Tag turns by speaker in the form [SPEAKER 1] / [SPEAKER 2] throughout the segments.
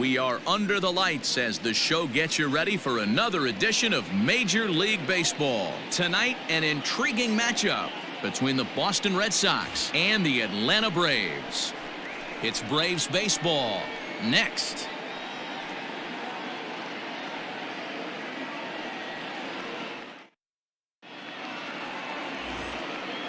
[SPEAKER 1] We are under the lights as the show gets you ready for another edition of Major League Baseball. Tonight, an intriguing matchup between the Boston Red Sox and the Atlanta Braves. It's Braves baseball next.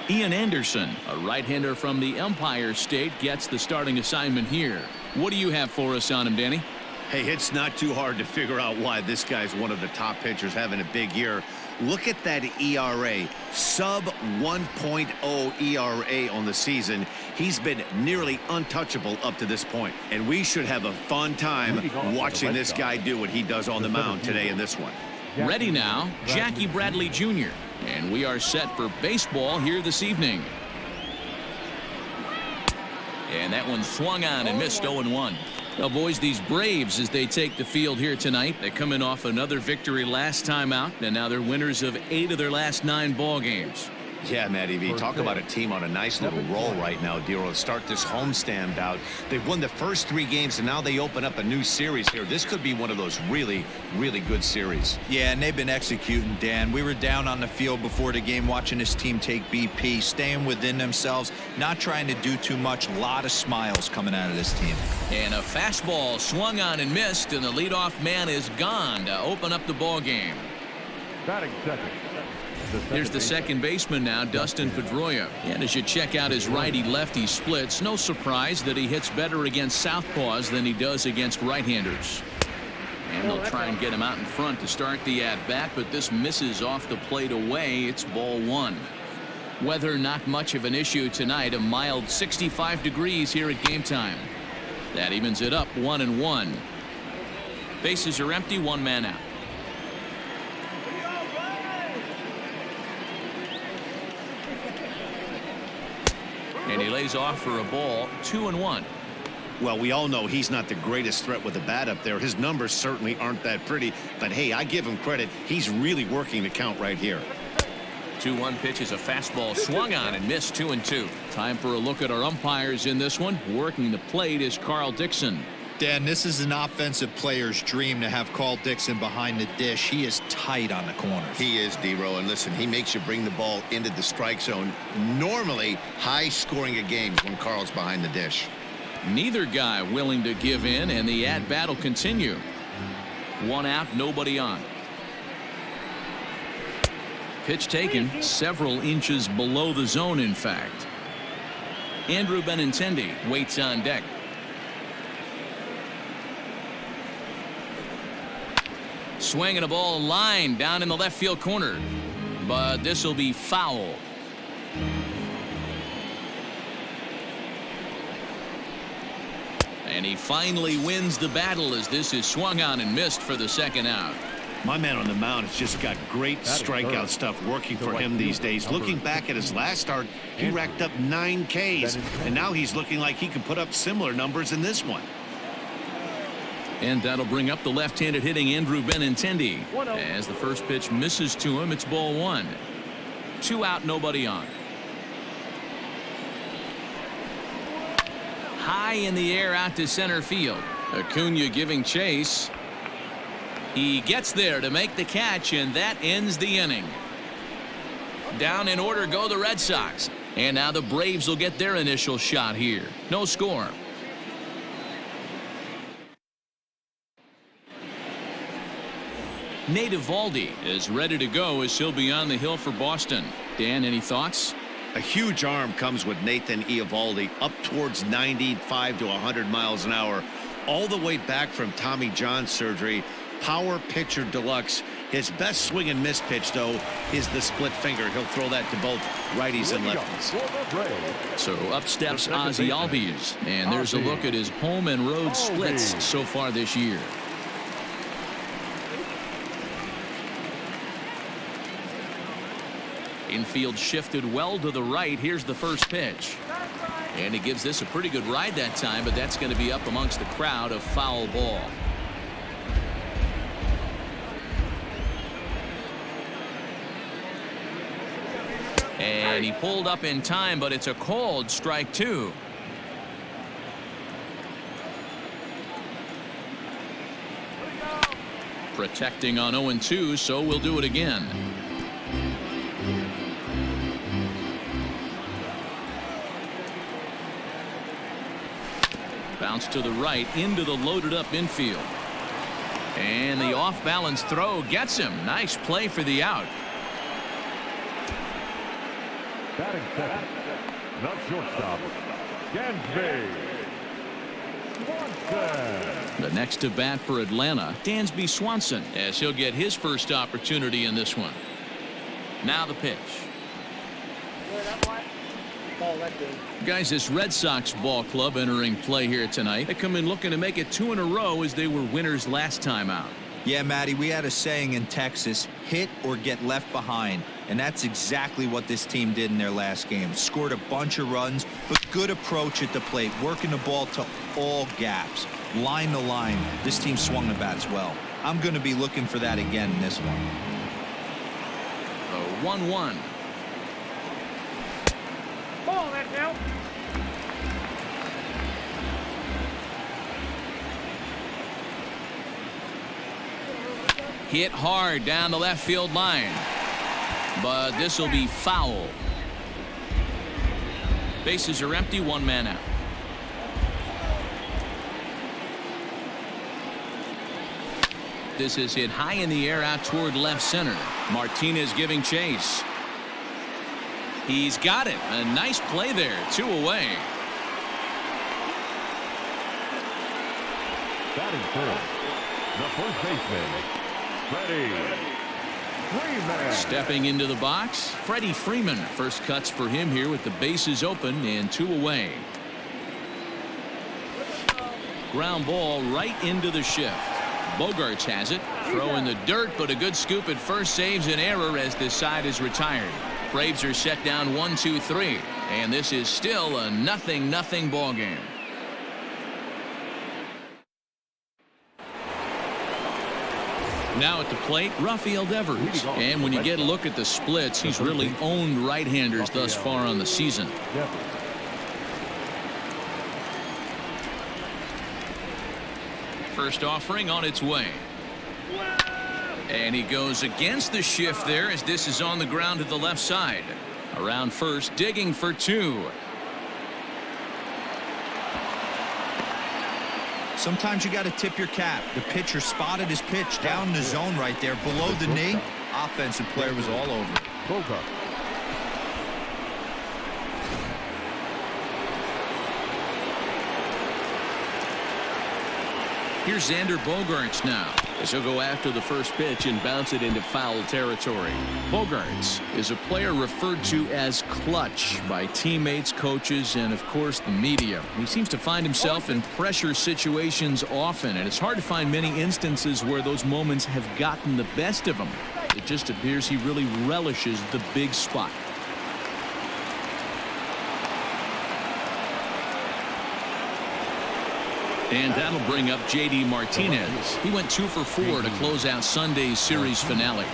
[SPEAKER 1] Ian Anderson, a right-hander from the Empire State, gets the starting assignment here. What do you have for us on him, Danny?
[SPEAKER 2] Hey, it's not too hard to figure out why this guy's one of the top pitchers having a big year. Look at that ERA, sub 1.0 ERA on the season. He's been nearly untouchable up to this point, and we should have a fun time watching this guy do what he does on the mound today in this one.
[SPEAKER 1] Ready now, Jackie Bradley Jr., and we are set for baseball here this evening. And that one swung on and missed 0-1. Well, boys, these Braves, as they take the field here tonight, they're coming off another victory last time out, and now they're winners of 8 of their last 9 ball games.
[SPEAKER 2] Yeah, Matty V, talk about a team on a nice little roll right now, Dero. Start this homestand out. They've won the first 3 games, and now they open up a new series here. This could be one of those really, really good series.
[SPEAKER 3] Yeah, and they've been executing, Dan. We were down on the field before the game watching this team take BP, staying within themselves, not trying to do too much. A lot of smiles coming out of this team.
[SPEAKER 1] And a fastball swung on and missed, and the leadoff man is gone to open up the ball game.
[SPEAKER 4] Batting second.
[SPEAKER 1] Here's the second baseman now, Dustin Pedroia. And as you check out his righty-lefty splits, no surprise that he hits better against southpaws than he does against right-handers. And they'll try and get him out in front to start the at-bat, but this misses off the plate away. It's ball 1. Weather not much of an issue tonight. A mild 65 degrees here at game time. That evens it up 1-1. Bases are empty, 1 man out. And he lays off for a ball, 2-1.
[SPEAKER 2] Well, we all know he's not the greatest threat with the bat up there. His numbers certainly aren't that pretty, but hey, I give him credit. He's really working the count right here.
[SPEAKER 1] 2-1 pitch is a fastball swung on and missed, 2-2. Time for a look at our umpires in this one. Working the plate is Carl Dixon.
[SPEAKER 3] Dan, this is an offensive player's dream to have Carl Dixon behind the dish. He is tight on the corners.
[SPEAKER 2] He is, Dero, and listen, he makes you bring the ball into the strike zone. Normally, high scoring of games when Carl's behind the dish.
[SPEAKER 1] Neither guy willing to give in, and the at-bat will continue. 1 out, nobody on. Pitch taken several inches below the zone, in fact. Andrew Benintendi waits on deck. Swinging a ball line down in the left field corner, but this will be foul. And he finally wins the battle as this is swung on and missed for the 2nd out.
[SPEAKER 2] My man on the mound has just got great strikeout stuff working for him these days. Looking back at his last start, he racked up 9 Ks, and now he's looking like he can put up similar numbers in this one.
[SPEAKER 1] And that'll bring up the left-handed hitting Andrew Benintendi. As the first pitch misses to him, it's ball 1. 2 out, nobody on. High in the air out to center field. Acuna giving chase. He gets there to make the catch, and that ends the inning. Down in order go the Red Sox. And now the Braves will get their initial shot here. No score. Nate Eovaldi is ready to go as he'll be on the hill for Boston. Dan, any thoughts?
[SPEAKER 2] A huge arm comes with Nathan Eovaldi, up towards 95 to 100 miles an hour, all the way back from Tommy John surgery. Power pitcher deluxe. His best swing and miss pitch, though, is the split finger. He'll throw that to both righties and lefties.
[SPEAKER 1] So up steps Ozzie Albies, and there's a look at his home and road splits so far this year. Infield shifted well to the right. Here's the first pitch. And he gives this a pretty good ride that time, but that's going to be up amongst the crowd, a foul ball. And he pulled up in time, but it's a called strike 2. Protecting on 0-2, so we'll do it again. Bounce to the right into the loaded up infield. And the off-balance throw gets him. Nice play for the out.
[SPEAKER 4] Batting second. Not shortstop. Dansby Swanson.
[SPEAKER 1] The next to bat for Atlanta, Dansby Swanson, as he'll get his first opportunity in this one. Now the pitch. Guys, this Red Sox ball club entering play here tonight. They come in looking to make it 2 in a row as they were winners last time out.
[SPEAKER 3] Yeah, Matty, we had a saying in Texas, hit or get left behind. And that's exactly what this team did in their last game. Scored a bunch of runs, but good approach at the plate, working the ball to all gaps. Line to line, this team swung the bats well. I'm going to be looking for that again in this one.
[SPEAKER 1] The 1-1.
[SPEAKER 5] Ball that now.
[SPEAKER 1] Hit hard down the left field line. But this will be foul. Bases are empty, 1 man out. This is hit high in the air out toward left center. Martinez giving chase. He's got it. A nice play there. 2 away.
[SPEAKER 4] Batting third. The first baseman, Freddie Freeman.
[SPEAKER 1] Stepping into the box, Freddie Freeman. First cuts for him here with the bases open and 2 away. Ground ball right into the shift. Bogarts has it. Throw in the dirt, but a good scoop at first saves an error as this side is retired. Braves are set down 1-2-3, and this is still a 0-0 ball game. Now at the plate, Rafael Devers. And when you get a look at the splits, he's really owned right-handers thus far on the season. First offering on its way. And he goes against the shift there as this is on the ground to the left side. Around first, digging for 2.
[SPEAKER 3] Sometimes you got to tip your cap. The pitcher spotted his pitch down in the zone right there below the knee. Offensive player was all over.
[SPEAKER 4] Bogart.
[SPEAKER 1] Here's Xander Bogaerts now, as he'll go after the first pitch and bounce it into foul territory. Bogaerts is a player referred to as clutch by teammates, coaches, and of course the media. He seems to find himself in pressure situations often, and it's hard to find many instances where those moments have gotten the best of him. It just appears he really relishes the big spot. And that'll bring up J.D. Martinez. He went 2 for 4 to close out Sunday's series finale.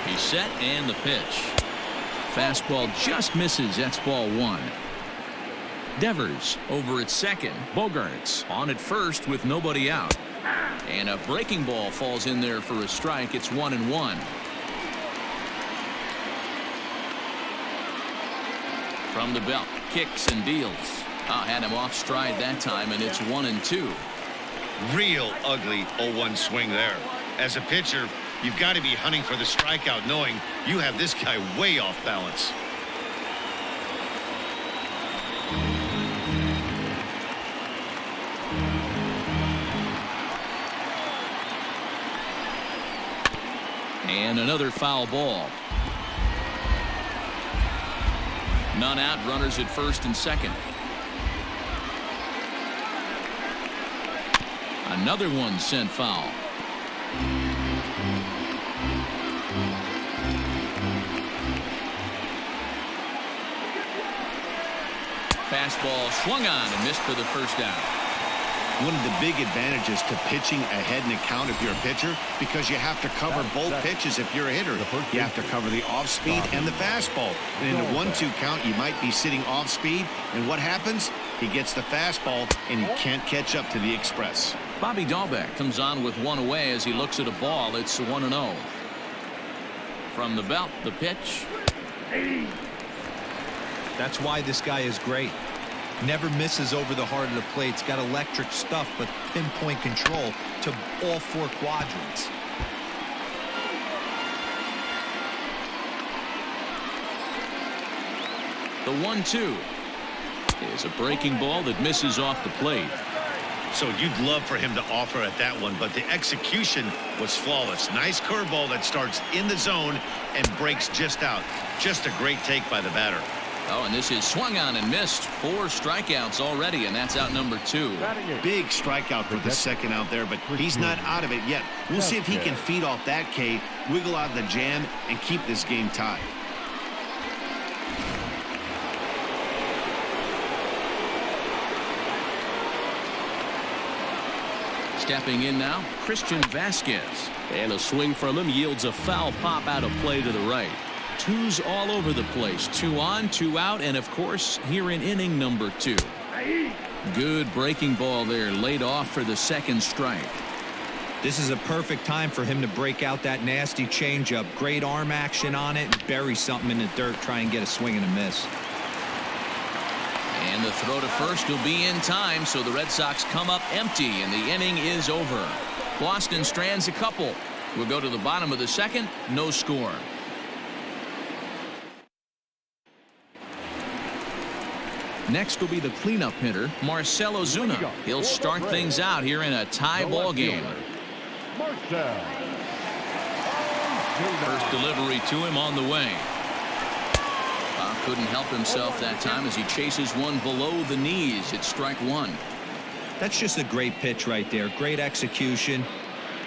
[SPEAKER 1] He's set and the pitch. Fastball just misses. That's ball 1. Devers over at second. Bogaerts on at first with nobody out. And a breaking ball falls in there for a strike. It's 1-1. From the belt, kicks and deals. Had him off stride that time, and it's 1-2.
[SPEAKER 2] Real ugly 0-1 swing there. As a pitcher, you've got to be hunting for the strikeout, knowing you have this guy way off balance.
[SPEAKER 1] And another foul ball. None out, runners at first and second. Another one sent foul. Fastball swung on and missed for the first out.
[SPEAKER 2] One of the big advantages to pitching ahead in a count if you're a pitcher, because you have to cover both pitches if you're a hitter. You have to cover the off speed and the fastball. And in a 1-2 count, you might be sitting off speed, and what happens? He gets the fastball, and he can't catch up to the express.
[SPEAKER 1] Bobby Dahlbeck comes on with one away as he looks at a ball. It's 1-0. From the belt, the pitch.
[SPEAKER 3] That's why this guy is great. Never misses over the heart of the plate. He's got electric stuff, but pinpoint control to all 4 quadrants.
[SPEAKER 1] The 1-2 is a breaking ball that misses off the plate.
[SPEAKER 2] So you'd love for him to offer at that one, but the execution was flawless. Nice curveball that starts in the zone and breaks just out. Just a great take by the batter.
[SPEAKER 1] Oh, and this is swung on and missed. 4 strikeouts already, and that's out number 2.
[SPEAKER 2] Big strikeout for the second out there, but he's not out of it yet. We'll see if he can feed off that K, wiggle out of the jam, and keep this game tied.
[SPEAKER 1] Stepping in now, Christian Vasquez. And a swing from him yields a foul pop out of play to the right. 2s all over the place. 2 on, 2 out, and of course, here in inning number 2. Good breaking ball there, laid off for the second strike.
[SPEAKER 3] This is a perfect time for him to break out that nasty changeup. Great arm action on it, and bury something in the dirt, try and get a swing and a miss.
[SPEAKER 1] And the throw to first will be in time, so the Red Sox come up empty, and the inning is over. Boston strands a couple. We'll go to the bottom of the second, no score. Next will be the cleanup hitter, Marcell Ozuna. He'll start things out here in a tie ball game. First delivery to him on the way. Couldn't help himself that time as he chases one below the knees. It's strike 1.
[SPEAKER 3] That's just a great pitch right there. Great execution.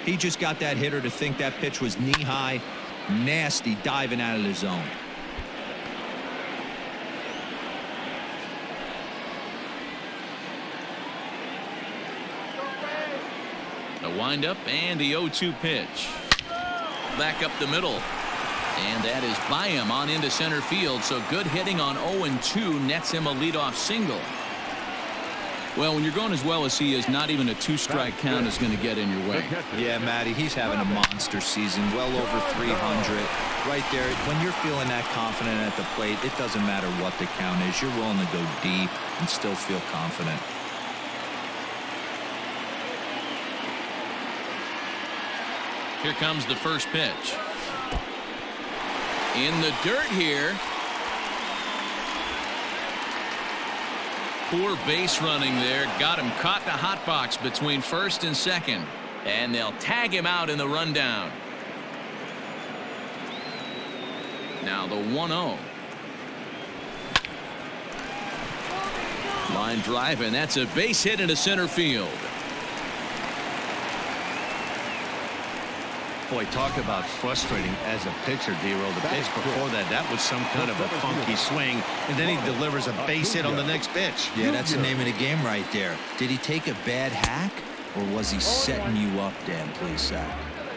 [SPEAKER 3] He just got that hitter to think that pitch was knee-high. Nasty diving out of the zone.
[SPEAKER 1] The windup and the 0-2 pitch. Back up the middle. And that is by him on into center field. So good hitting on 0-2 nets him a leadoff single. Well, when you're going as well as he is, not even a 2-strike count is going to get in your way.
[SPEAKER 3] Yeah, Matty, he's having a monster season. Well over 300. Right there, when you're feeling that confident at the plate, it doesn't matter what the count is. You're willing to go deep and still feel confident.
[SPEAKER 1] Here comes the first pitch. In the dirt here. Poor base running there. Got him caught in the hot box between first and second. And they'll tag him out in the rundown. Now the 1-0. Line drive, and that's a base hit into center field.
[SPEAKER 2] Boy, talk about frustrating as a pitcher, D-Roll. The pitch before that was some kind of a funky swing, and then he delivers a base hit on the next pitch.
[SPEAKER 3] Yeah, that's the name of the game right there. Did he take a bad hack, or was he setting you up, Dan Plesac?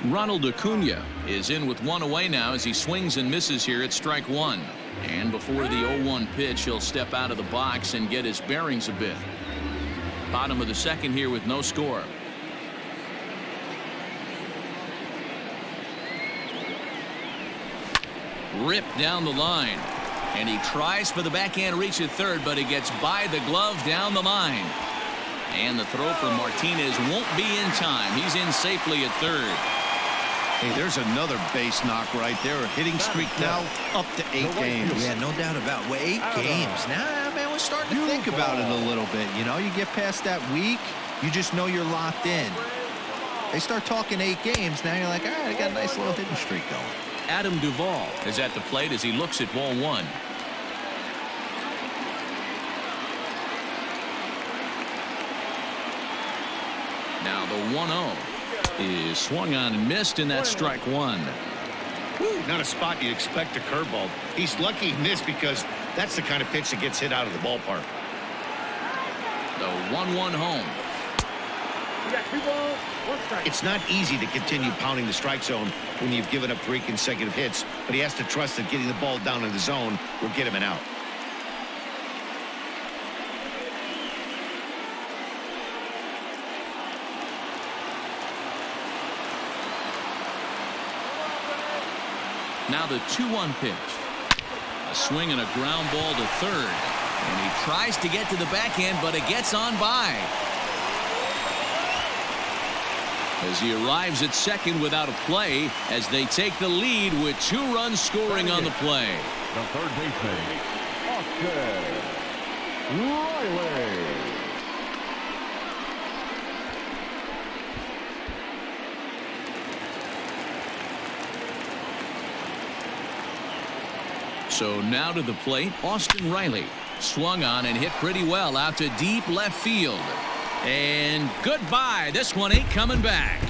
[SPEAKER 1] Ronald Acuna is in with one away now as he swings and misses here at strike 1. And before the 0-1 pitch, he'll step out of the box and get his bearings a bit. Bottom of the second here with no score. Ripped down the line, and he tries for the backhand reach at third, but he gets by the glove down the line. And the throw from Martinez won't be in time. He's in safely at third.
[SPEAKER 2] Hey, there's another base knock right there. A hitting streak now up to 8 games.
[SPEAKER 3] Yeah, no doubt about it. Well, 8 games. Now, man, we're starting to think about it a little bit. You know, you get past that week, you just know you're locked in. They start talking 8 games, now you're like, all right, I got a nice little hitting streak going.
[SPEAKER 1] Adam Duvall is at the plate as he looks at ball 1. Now the 1-0 is swung on and missed, and that's strike 1.
[SPEAKER 2] Not a spot you'd expect a curveball. He's lucky he missed because that's the kind of pitch that gets hit out of the ballpark.
[SPEAKER 1] The 1-1 home.
[SPEAKER 2] It's not easy to continue pounding the strike zone when you've given up 3 consecutive hits, but he has to trust that getting the ball down in the zone will get him an out.
[SPEAKER 1] Now the 2-1 pitch. A swing and a ground ball to third. And he tries to get to the backhand, but it gets on by. As he arrives at second without a play, as they take the lead with 2 runs scoring on the play.
[SPEAKER 4] The third baseman, Austin Riley.
[SPEAKER 1] So now to the plate, Austin Riley. Swung on and hit pretty well out to deep left field. And goodbye. This one ain't coming back.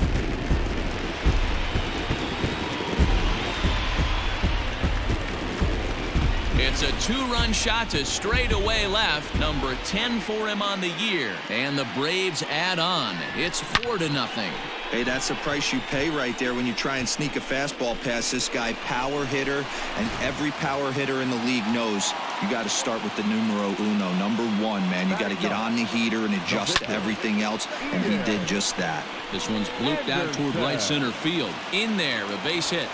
[SPEAKER 1] It's a 2-run shot to straightaway left. Number 10 for him on the year. And the Braves add on. It's 4-0.
[SPEAKER 3] Hey, that's the price you pay right there when you try and sneak a fastball past this guy. Power hitter, and every power hitter in the league knows you got to start with the numero uno, number 1, man. You got to get on the heater and adjust to everything else, and he did just that.
[SPEAKER 1] This one's blooped out toward right center field. In there, a base hit.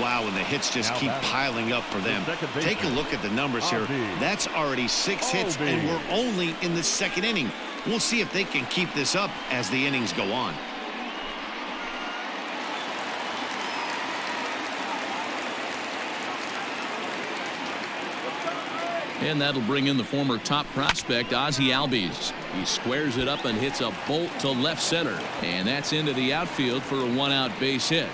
[SPEAKER 2] Wow, and the hits just keep piling up for them. Take a look at the numbers here. That's already 6 hits, and we're only in the 2nd inning. We'll see if they can keep this up as the innings go on.
[SPEAKER 1] And that'll bring in the former top prospect, Ozzie Albies. He squares it up and hits a bolt to left center. And that's into the outfield for a 1-out base hit.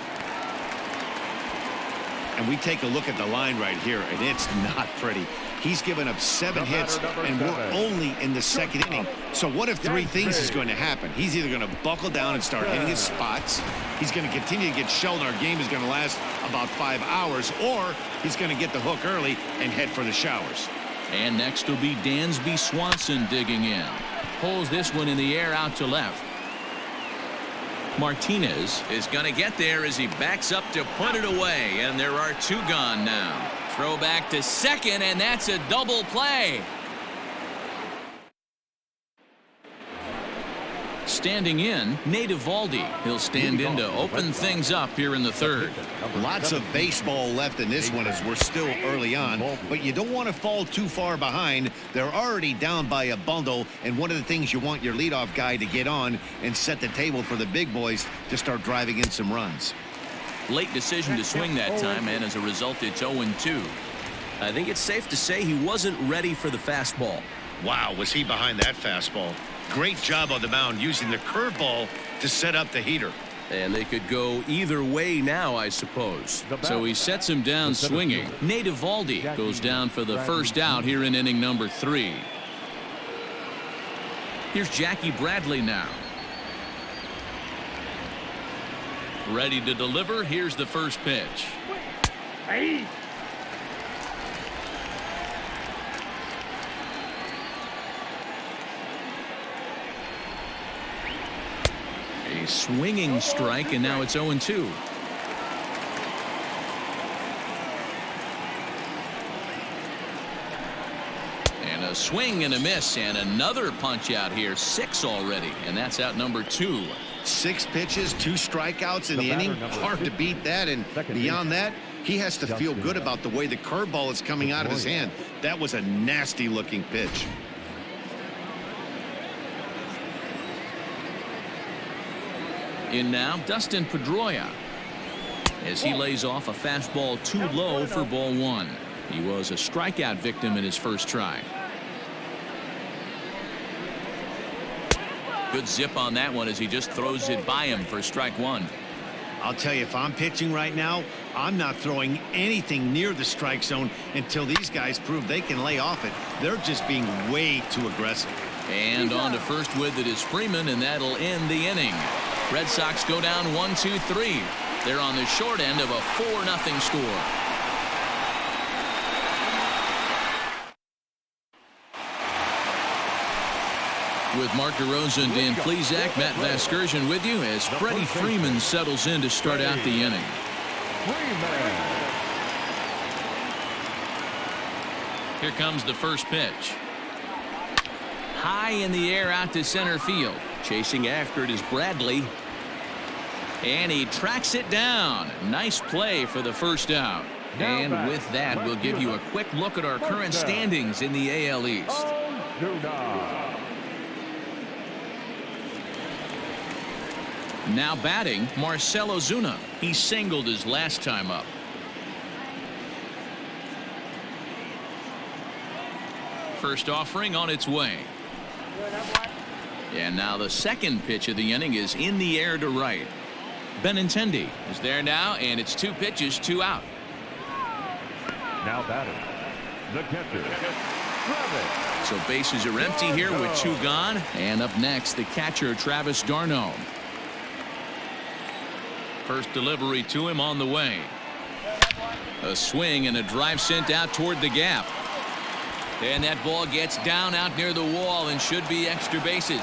[SPEAKER 2] And we take a look at the line right here, and it's not pretty. He's given up 7 hits, and we're only in the 2nd inning. So what if 3 things is going to happen? He's either going to buckle down and start hitting his spots, he's going to continue to get shelled, our game is going to last about 5 hours, or he's going to get the hook early and head for the showers.
[SPEAKER 1] And next will be Dansby Swanson digging in. Pulls this one in the air out to left. Martinez is going to get there as he backs up to put it away, and there are 2 gone now. Throw back to second, and that's a double play. Standing in, Nate Eovaldi. He'll stand in to open things up here in the 3rd.
[SPEAKER 2] Lots of baseball left in this one as we're still early on, but you don't want to fall too far behind. They're already down by a bundle, and one of the things you want your leadoff guy to get on and set the table for the big boys to start driving in some runs.
[SPEAKER 1] Late decision to swing that time, and as a result, it's 0-2.
[SPEAKER 5] I think it's safe to say he wasn't ready for the fastball.
[SPEAKER 2] Wow, was he behind that fastball? Great job on the mound using the curveball to set up the heater.
[SPEAKER 5] And they could go either way now, I suppose.
[SPEAKER 1] So he sets him down swinging. Nate Eovaldi goes down for the 1st out here in inning number 3. Here's Jackie Bradley now. Ready to deliver. Here's the first pitch. A swinging strike, and now it's 0-2. And a swing and a miss, and another punch out here. 6 already, and that's out number 2.
[SPEAKER 2] 6 pitches, 2 strikeouts in the inning. Hard to beat that, and beyond that, he has to feel good about the way the curveball is coming out of his hand. That was a nasty looking pitch.
[SPEAKER 1] In now, Dustin Pedroia, as he lays off a fastball too low for ball 1. He was a strikeout victim in his first try. Good zip on that one as he just throws it by him for strike 1.
[SPEAKER 2] I'll tell you, if I'm pitching right now, I'm not throwing anything near the strike zone until these guys prove they can lay off it. They're just being way too aggressive.
[SPEAKER 1] And on to first with it is Freeman, and that'll end the inning. Red Sox go down 1-2-3. They're on the short end of a 4-0 score. With Mark DeRosa and Dan Plesac, Matt Vasgersian with you as Freddie Freeman settles in to start out the inning. Here comes the first pitch. High in the air out to center field. Chasing after it is Bradley. And he tracks it down. Nice play for the first out. And with that, we'll give you a quick look at our current standings in the AL East. Now batting, Marcell Ozuna. He singled his last time up. First offering on its way. And now the second pitch of the inning is in the air to right. Benintendi is there now, and it's 2 pitches, 2 out.
[SPEAKER 4] Now batting, the catcher, Travis.
[SPEAKER 1] So bases are empty here with 2 gone. And up next, the catcher, Travis d'Arnaud. First delivery to him on the way. A swing and a drive sent out toward the gap. And that ball gets down out near the wall and should be extra bases.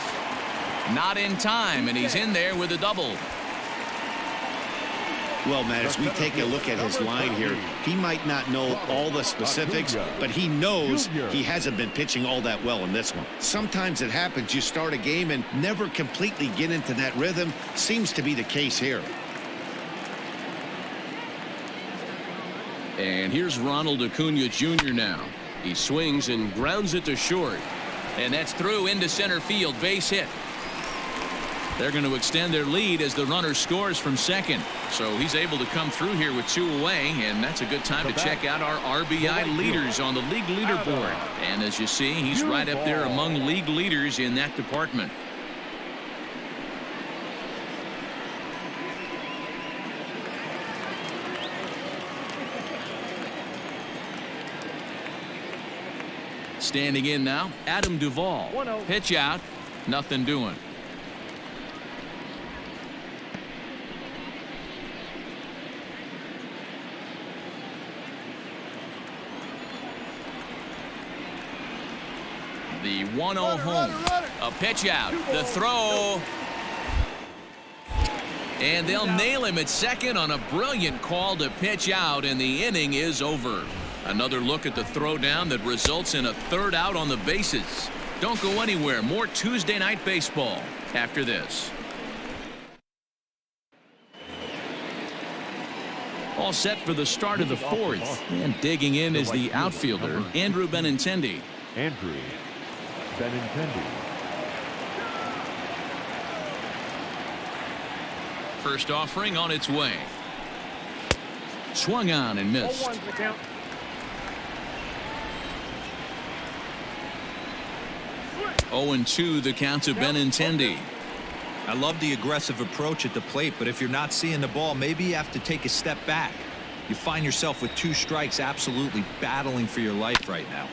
[SPEAKER 1] Not in time, and he's in there with a double.
[SPEAKER 2] Well, Matt, as we take a look at his line here, he might not know all the specifics, but he knows he hasn't been pitching all that well in this one. Sometimes it happens. You start a game and never completely get into that rhythm. Seems to be the case here.
[SPEAKER 1] And here's Ronald Acuna Jr. now. He swings and grounds it to short. And that's through into center field. Base hit. They're going to extend their lead as the runner scores from second. So he's able to come through here with 2 away, and that's a good time to check out our RBI leaders on the league leaderboard. And as you see, he's right up there among league leaders in that department. Standing in now, Adam Duvall. Pitch out, nothing doing. The 1-0 home. A pitch out. The throw. And they'll nail him at second on a brilliant call to pitch out, and the inning is over. Another look at the throwdown that results in a 3rd out on the bases. Don't go anywhere. More Tuesday Night Baseball after this. All set for the start of the 4th. And digging in is the outfielder, Andrew Benintendi.
[SPEAKER 4] Andrew Benintendi.
[SPEAKER 1] First offering on its way. Swung on and missed. 0-2 the count to Benintendi.
[SPEAKER 3] I love the aggressive approach at the plate, but if you're not seeing the ball, maybe you have to take a step back. You find yourself with 2 strikes, absolutely battling for your life right now.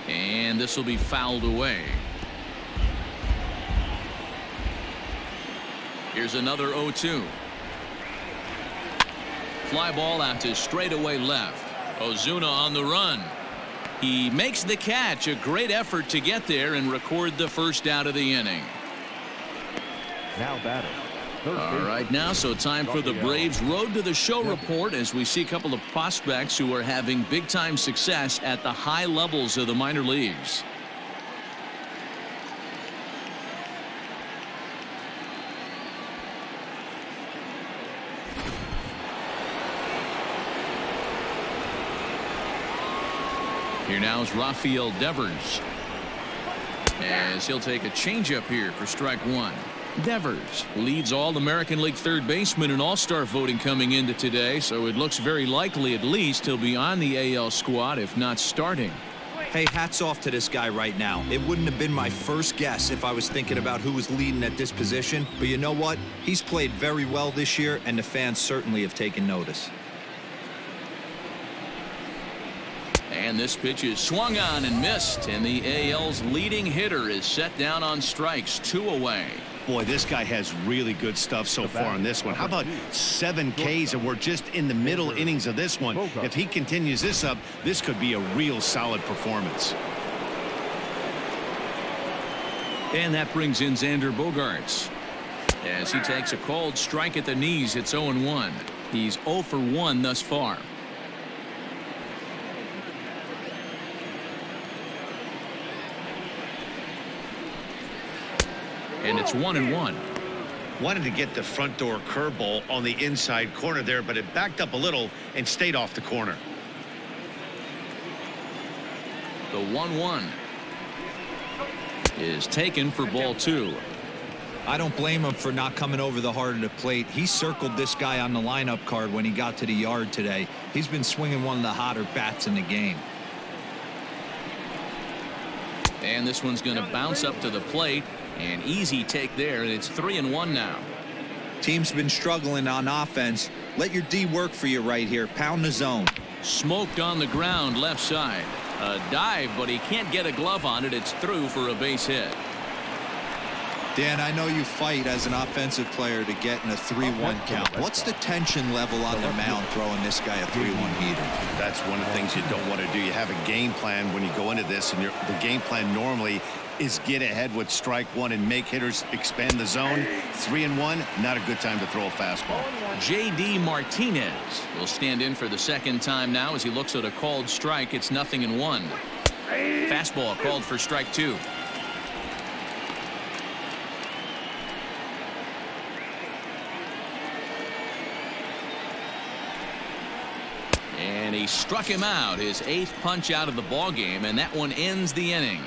[SPEAKER 1] And this will be fouled away. Here's another 0-2. Fly ball out to straightaway left. Ozuna on the run. He makes the catch. A great effort to get there and record the first out of the inning.
[SPEAKER 4] Now batting.
[SPEAKER 1] All right, now so time for the Braves Road to the Show report as we see a couple of prospects who are having big-time success at the high levels of the minor leagues. Here now is Rafael Devers, as he'll take a changeup here for strike 1. Devers leads all American League third baseman in All-Star voting coming into today, so it looks very likely at least he'll be on the AL squad, if not starting.
[SPEAKER 3] Hey, hats off to this guy right now. It wouldn't have been my first guess if I was thinking about who was leading at this position, but you know what? He's played very well this year, and the fans certainly have taken notice.
[SPEAKER 1] And this pitch is swung on and missed, and the AL's leading hitter is set down on strikes, 2 away.
[SPEAKER 2] Boy, this guy has really good stuff so far on this one. How about 7 Ks, and we're just in the middle innings of this one. If he continues this up, this could be a real solid performance.
[SPEAKER 1] And that brings in Xander Bogaerts as he takes a cold strike at the knees. It's 0-1. He's 0 for 1 thus far. And it's 1-1.
[SPEAKER 2] Wanted to get the front door curveball on the inside corner there, but it backed up a little and stayed off the corner.
[SPEAKER 1] The 1-1 is taken for ball 2.
[SPEAKER 3] I don't blame him for not coming over the heart of the plate. He circled this guy on the lineup card when he got to the yard today. He's been swinging one of the hotter bats in the game.
[SPEAKER 1] And this one's going to bounce up to the plate. An easy take there, and it's 3-1 now.
[SPEAKER 3] Team's been struggling on offense. Let your D work for you right here. Pound the zone.
[SPEAKER 1] Smoked on the ground left side. A dive, but he can't get a glove on it. It's through for a base hit.
[SPEAKER 3] Dan, I know you fight as an offensive player to get in a 3-1 count. What's the tension level on the mound throwing this guy a 3-1 heater?
[SPEAKER 2] That's one of the things you don't want to do. You have a game plan when you go into this, and the game plan normally is get ahead with strike one and make hitters expand the zone. 3-1, not a good time to throw a fastball.
[SPEAKER 1] J.D. Martinez will stand in for the second time now as he looks at a called strike. It's 0-1. Fastball called for strike 2. And he struck him out, his 8th punch out of the ball game, and that one ends the inning.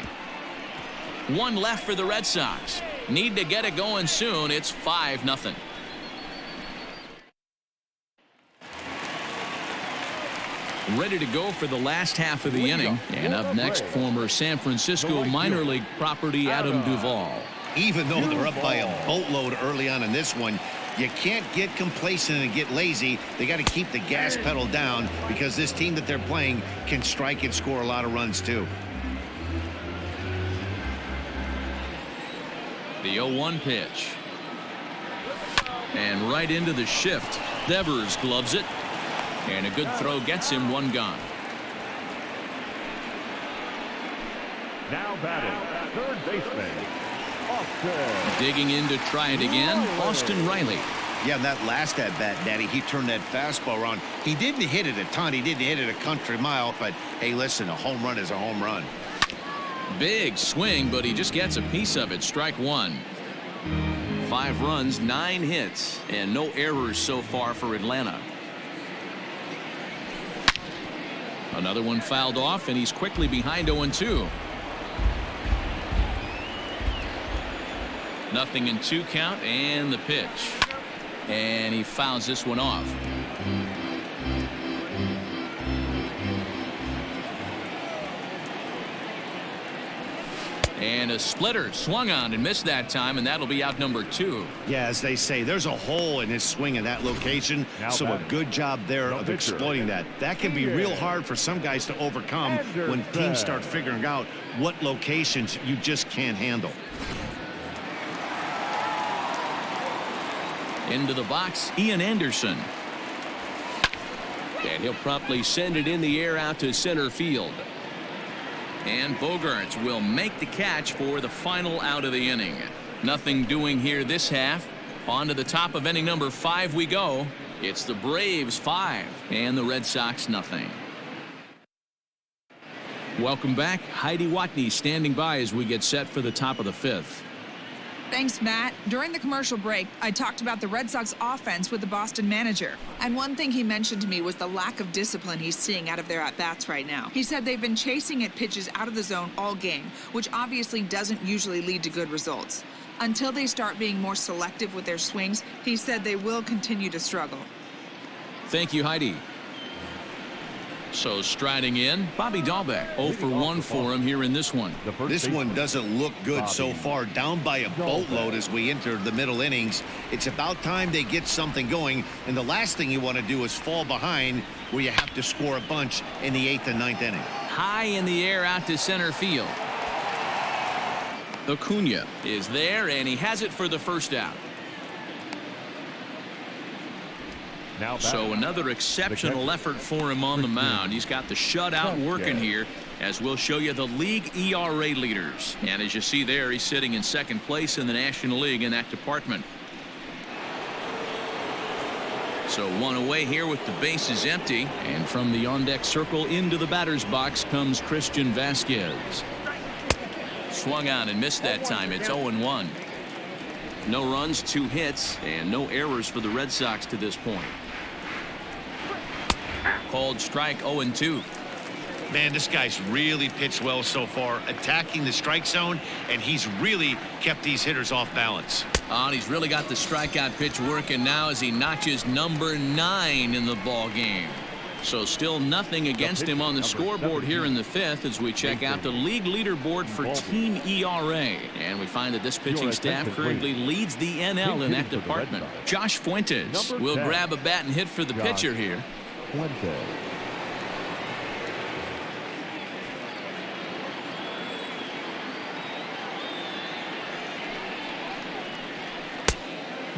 [SPEAKER 1] One left for the Red Sox. Need to get it going soon. It's 5-0. Ready to go for the last half of the inning. And up next, former San Francisco minor league property Adam Duvall.
[SPEAKER 2] Even though they're up by a boatload early on in this one, you can't get complacent and get lazy. They got to keep the gas pedal down because this team that they're playing can strike and score a lot of runs too.
[SPEAKER 1] The 0-1 pitch. And right into the shift. Devers gloves it. And a good throw gets him one gone.
[SPEAKER 4] Now batting, third baseman, Austin.
[SPEAKER 1] Digging in to try it again, Austin Riley.
[SPEAKER 2] Yeah, that last at-bat, Daddy, he turned that fastball around. He didn't hit it a ton. He didn't hit it a country mile. But, hey, listen, a home run is a home run.
[SPEAKER 1] Big swing, but he just gets a piece of it. Strike 1. 5 runs, 9 hits, and no errors so far for Atlanta. Another one fouled off, and he's quickly behind 0-2. 0-2 count, and the pitch. And he fouls this one off. And a splitter swung on and missed that time, and that'll be out number 2.
[SPEAKER 2] Yeah, as they say, there's a hole in his swing in that location, so a good job there of exploiting that. That can be real hard for some guys to overcome when teams start figuring out what locations you just can't handle.
[SPEAKER 1] Into the box, Ian Anderson. And he'll promptly send it in the air out to center field. And Bogaerts will make the catch for the final out of the inning. Nothing doing here this half. On to the top of inning number 5 we go. It's the Braves 5 and the Red Sox nothing. Welcome back. Heidi Watney standing by as we get set for the top of the 5th.
[SPEAKER 6] Thanks, Matt. During the commercial break, I talked about the Red Sox offense with the Boston manager. And one thing he mentioned to me was the lack of discipline he's seeing out of their at-bats right now. He said they've been chasing at pitches out of the zone all game, which obviously doesn't usually lead to good results. Until they start being more selective with their swings, he said they will continue to struggle.
[SPEAKER 1] Thank you, Heidi. So striding in, Bobby Dahlbeck. 0 for 1 for him here in this one.
[SPEAKER 2] This one doesn't look good so far. Down by a boatload as we enter the middle innings. It's about time they get something going. And the last thing you want to do is fall behind where you have to score a bunch in the 8th and 9th inning.
[SPEAKER 1] High in the air out to center field. Acuna is there, and he has it for the first out. So another exceptional effort for him on the mound. He's got the shutout working here, as we'll show you the league ERA leaders. And as you see there, he's sitting in 2nd place in the National League in that department. So one away here with the bases empty. And from the on-deck circle into the batter's box comes Christian Vasquez. Swung on and missed that time. It's 0-1.
[SPEAKER 5] No runs, 2 hits, and no errors for the Red Sox to this point. Called strike 0-2.
[SPEAKER 2] Man, this guy's really pitched well so far, attacking the strike zone, and he's really kept these hitters off balance.
[SPEAKER 1] And he's really got the strikeout pitch working now as he notches number 9 in the ball game. So still nothing against him on the scoreboard here in the 5th as we check out the league leaderboard for team ERA. And we find that this pitching staff currently leads the NL in that department. Josh Fuentes will grab a bat and hit for the pitcher here.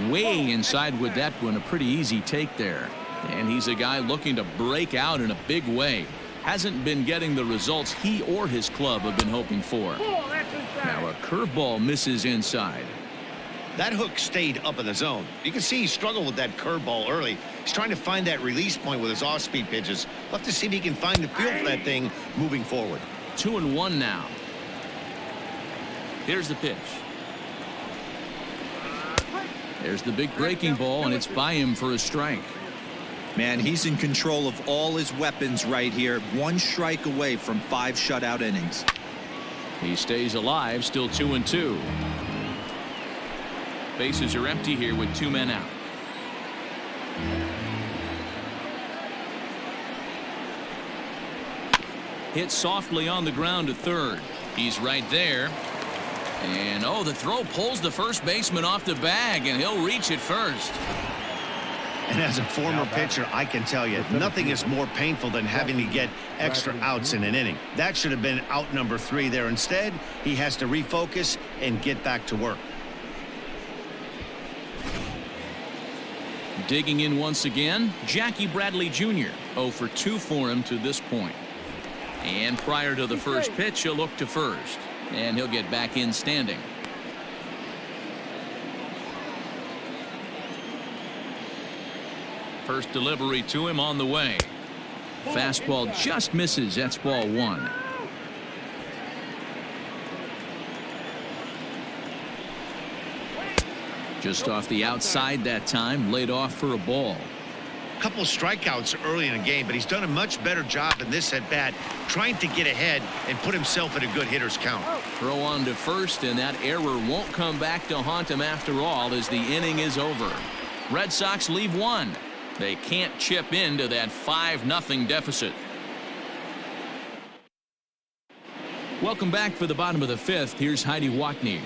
[SPEAKER 1] Way inside with that one, a pretty easy take there. And he's a guy looking to break out in a big way. Hasn't been getting the results he or his club have been hoping for. Now a curveball misses inside.
[SPEAKER 2] That hook stayed up in the zone. You can see he struggled with that curveball early. He's trying to find that release point with his off-speed pitches. We'll have to see if he can find the feel for that thing moving forward.
[SPEAKER 1] 2-1 now. Here's the pitch. There's the big breaking ball, and it's by him for a strike.
[SPEAKER 3] Man, he's in control of all his weapons right here. 1 strike away from 5 shutout innings.
[SPEAKER 1] He stays alive, still 2-2. Bases are empty here with 2 men out. Hit softly on the ground to third. He's right there. And oh, the throw pulls the first baseman off the bag, and he'll reach it first.
[SPEAKER 2] And as a former pitcher, I can tell you, nothing is more painful than having to get extra outs in an inning. That should have been out number 3 there. Instead, he has to refocus and get back to work.
[SPEAKER 1] Digging in once again, Jackie Bradley Jr. 0 for 2 for him to this point. And prior to the first pitch, he'll look to first. And he'll get back in standing. First delivery to him on the way. Fastball just misses. That's ball 1. Just off the outside that time, laid off for a ball.
[SPEAKER 2] A couple strikeouts early in the game, but he's done a much better job in this at bat, trying to get ahead and put himself in a good hitter's count.
[SPEAKER 1] Throw on to first, and that error won't come back to haunt him after all as the inning is over. Red Sox leave 1. They can't chip into that 5-0 deficit. Welcome back for the bottom of the 5th. Here's Heidi Watney.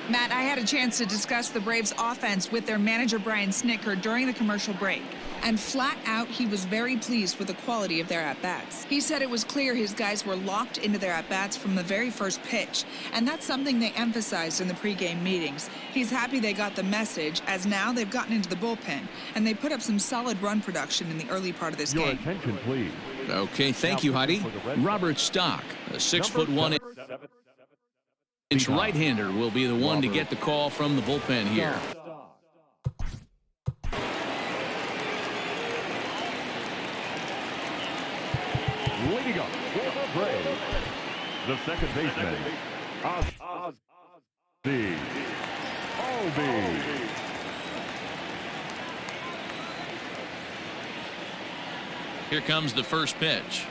[SPEAKER 6] Matt, I had a chance to discuss the Braves' offense with their manager Brian Snitker during the commercial break. And flat out, he was very pleased with the quality of their at-bats. He said it was clear his guys were locked into their at-bats from the very first pitch, and that's something they emphasized in the pregame meetings. He's happy they got the message, as now they've gotten into the bullpen, and they put up some solid run production in the early part of this
[SPEAKER 4] Your
[SPEAKER 6] game.
[SPEAKER 4] attention, please.
[SPEAKER 1] Okay, thank you, Heidi. Robert Stock, a 6'1" right-hander, will be the one to get the call from the bullpen here.
[SPEAKER 4] Leading up for the Braves, the second baseman, Ozzie Albies.
[SPEAKER 1] Here comes the first pitch.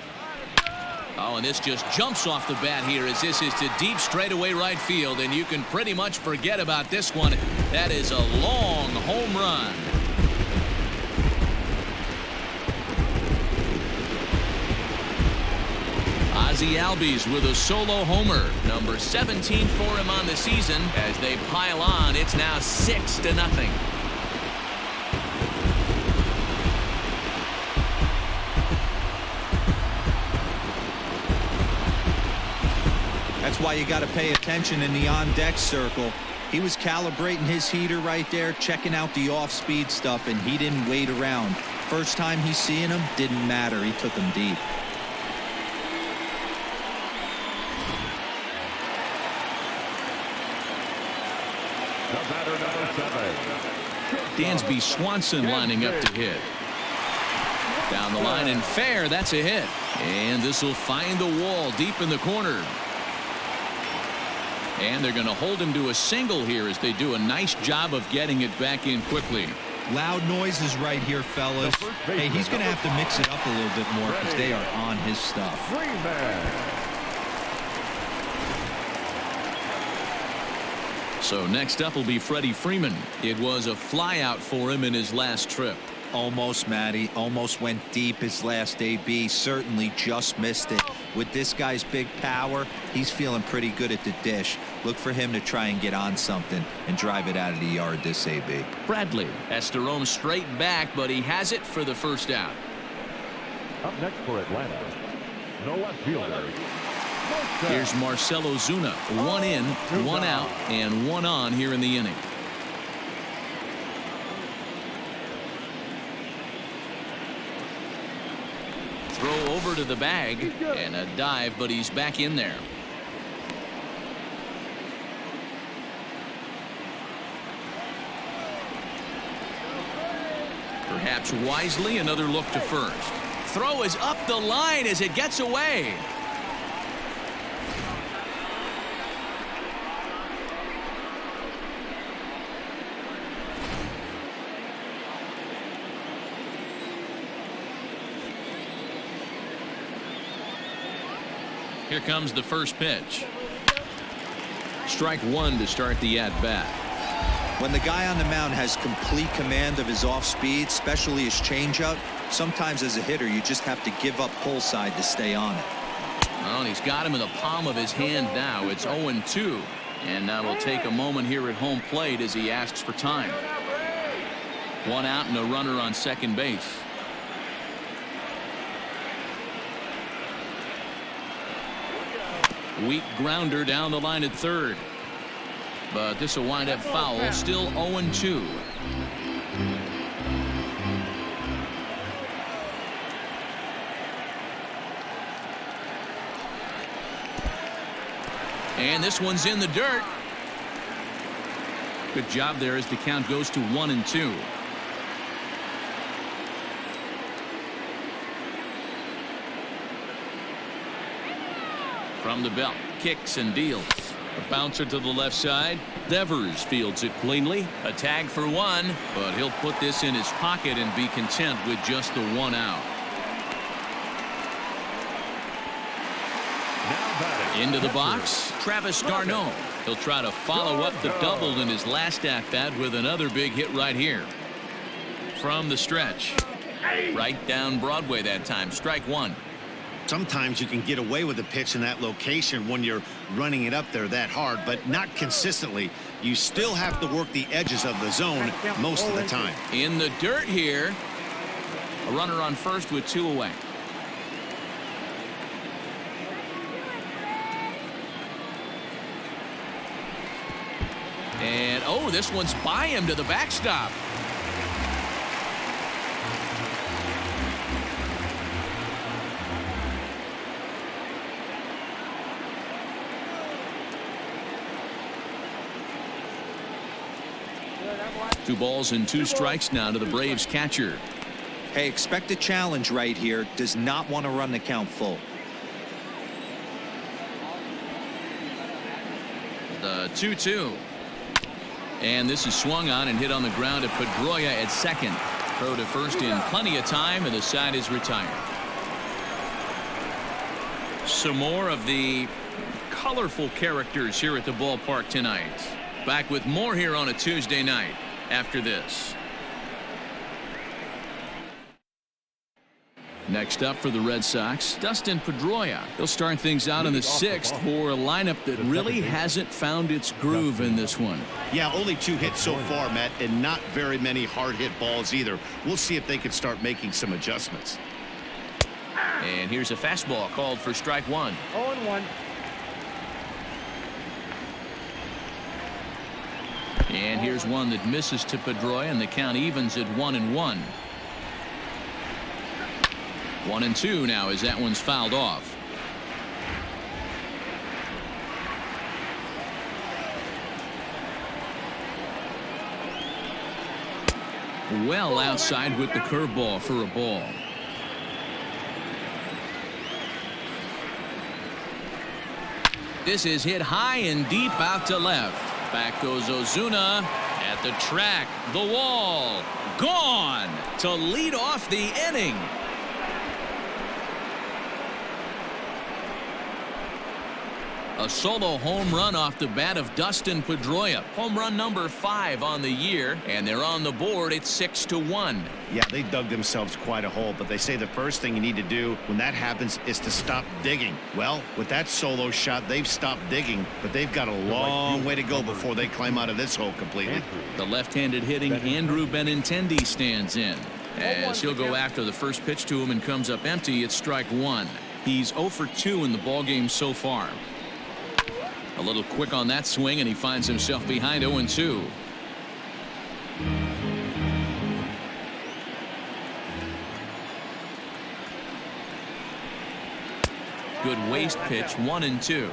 [SPEAKER 1] Oh, and this just jumps off the bat here as this is to deep straightaway right field, and you can pretty much forget about this one. That is a long home run. Ozzie Albies with a solo homer, number 17 for him on the season. As they pile on, it's now 6-0.
[SPEAKER 3] That's why you got to pay attention in the on-deck circle. He was calibrating his heater right there, checking out the off-speed stuff, and he didn't wait around. First time he's seeing him, didn't matter. He took him deep.
[SPEAKER 4] The batter, number 7.
[SPEAKER 1] Dansby Swanson lining up to hit. Down the line and fair, that's a hit. And this will find the wall deep in the corner. And they're going to hold him to a single here as they do a nice job of getting it back in quickly.
[SPEAKER 3] Loud noises right here, fellas. Hey, he's going to have to mix it up a little bit more because they are on his stuff.
[SPEAKER 1] So next up will be Freddie Freeman. It was a flyout for him in his last trip.
[SPEAKER 3] Almost, Matty. Almost went deep his last AB. Certainly just missed it. With this guy's big power, he's feeling pretty good at the dish. Look for him to try and get on something and drive it out of the yard this AB.
[SPEAKER 1] Bradley has to roam straight back, but he has it for the first out.
[SPEAKER 4] Up next for Atlanta, the left fielder.
[SPEAKER 1] Here's Marcelo Zuna. 1 in, 1 out, and 1 on here in the inning. Throw over to the bag and a dive, but he's back in there. Perhaps wisely, another look to first. Throw is up the line as it gets away. Here comes the first pitch. Strike 1 to start the at-bat.
[SPEAKER 3] When the guy on the mound has complete command of his off-speed, especially his changeup, sometimes as a hitter you just have to give up pull side to stay on it.
[SPEAKER 1] Well, and he's got him in the palm of his hand now. It's 0-2. And now we'll take a moment here at home plate as he asks for time. 1 out and a runner on second base. Weak grounder down the line at third. But this will wind up foul. Still 0-2. And this one's in the dirt. Good job there as the count goes to 1-2. From the belt, kicks and deals. A bouncer to the left side. Devers fields it cleanly. A tag for 1, but he'll put this in his pocket and be content with just the 1 out. Into the box, Travis d'Arnaud. He'll try to follow up the double in his last at-bat with another big hit right here. From the stretch. Right down Broadway that time. Strike 1.
[SPEAKER 2] Sometimes you can get away with a pitch in that location when you're running it up there that hard, but not consistently. You still have to work the edges of the zone most of the time.
[SPEAKER 1] In the dirt here. A runner on first with 2 away. And oh, this one's by him to the backstop. Two balls and 2 strikes now to the Braves catcher.
[SPEAKER 3] Hey, expect a challenge right here. Does not want to run the count full.
[SPEAKER 1] The 2-2. And this is swung on and hit on the ground to Pedroia at second. Throw to first in plenty of time, and the side is retired. Some more of the colorful characters here at the ballpark tonight. Back with more here on a Tuesday night after this. Next up for the Red Sox, Dustin Pedroia. He'll start things out in the 6th for a lineup that really hasn't found its groove in this one.
[SPEAKER 2] Yeah, only 2 hits so far, Matt, and not very many hard hit balls either. We'll see if they can start making some adjustments.
[SPEAKER 1] And here's a fastball called for strike 1.
[SPEAKER 4] 0-1.
[SPEAKER 1] And here's one that misses to Pedroia, and the count evens at 1-1. 1-2 now as that one's fouled off. Well outside with the curveball for a ball. This is hit high and deep out to left. Back goes Ozuna at the track. The wall. Gone to lead off the inning. A solo home run off the bat of Dustin Pedroia. Home run number 5 on the year, and they're on the board at 6-1.
[SPEAKER 2] Yeah, they dug themselves quite a hole, but they say the first thing you need to do when that happens is to stop digging. Well, with that solo shot, they've stopped digging, but they've got a long way to go before they climb out of this hole completely.
[SPEAKER 1] The left-handed hitting Andrew Benintendi stands in, as he'll go after the first pitch to him and comes up empty. It's strike 1. He's 0 for 2 in the ballgame so far. A little quick on that swing, and he finds himself behind 0-2. Good waist pitch, 1-2.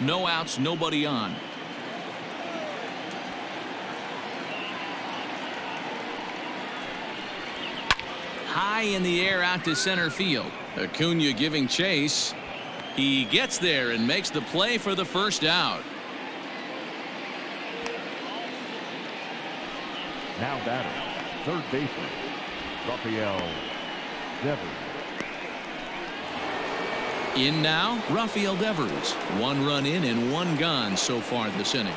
[SPEAKER 1] No outs, nobody on. High in the air out to center field. Acuna giving chase. He gets there and makes the play for the first out.
[SPEAKER 4] Now batter, third baseman, Rafael Devers.
[SPEAKER 1] In now, Rafael Devers. 1 run in and 1 gone so far this inning.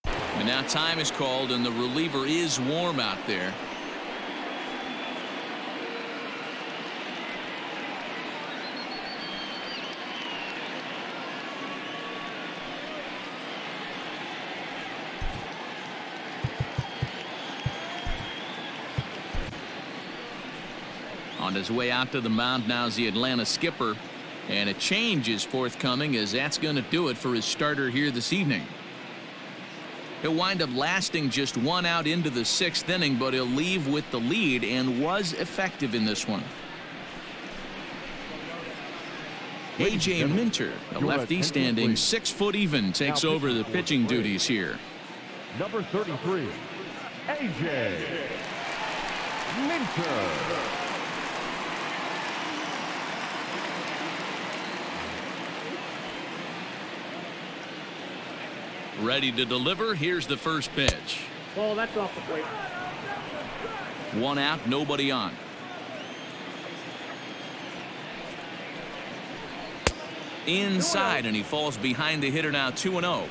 [SPEAKER 1] And now time is called, and the reliever is warm out there. On his way out to the mound now is the Atlanta skipper, and a change is forthcoming, as that's going to do it for his starter here this evening. He'll wind up lasting just 1 out into the 6th inning, but he'll leave with the lead and was effective in this one. A.J. Minter, a lefty standing 6 foot even, takes over the pitching duties here.
[SPEAKER 4] Number 33, A.J. Minter.
[SPEAKER 1] Ready to deliver. Here's the first pitch.
[SPEAKER 7] Well, that's off the plate.
[SPEAKER 1] 1 out, nobody on. Inside, and he falls behind the hitter now. 2-0.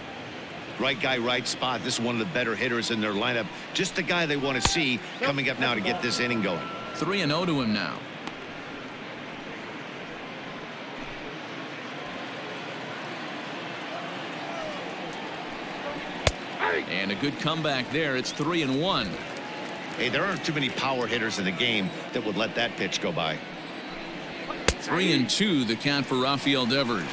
[SPEAKER 2] Right guy, right spot. This is one of the better hitters in their lineup. Just the guy they want to see coming up now to get this inning going.
[SPEAKER 1] 3-0 to him now. And a good comeback there. It's 3-1.
[SPEAKER 2] Hey, there aren't too many power hitters in the game that would let that pitch go by.
[SPEAKER 1] 3-2 the count for Rafael Devers.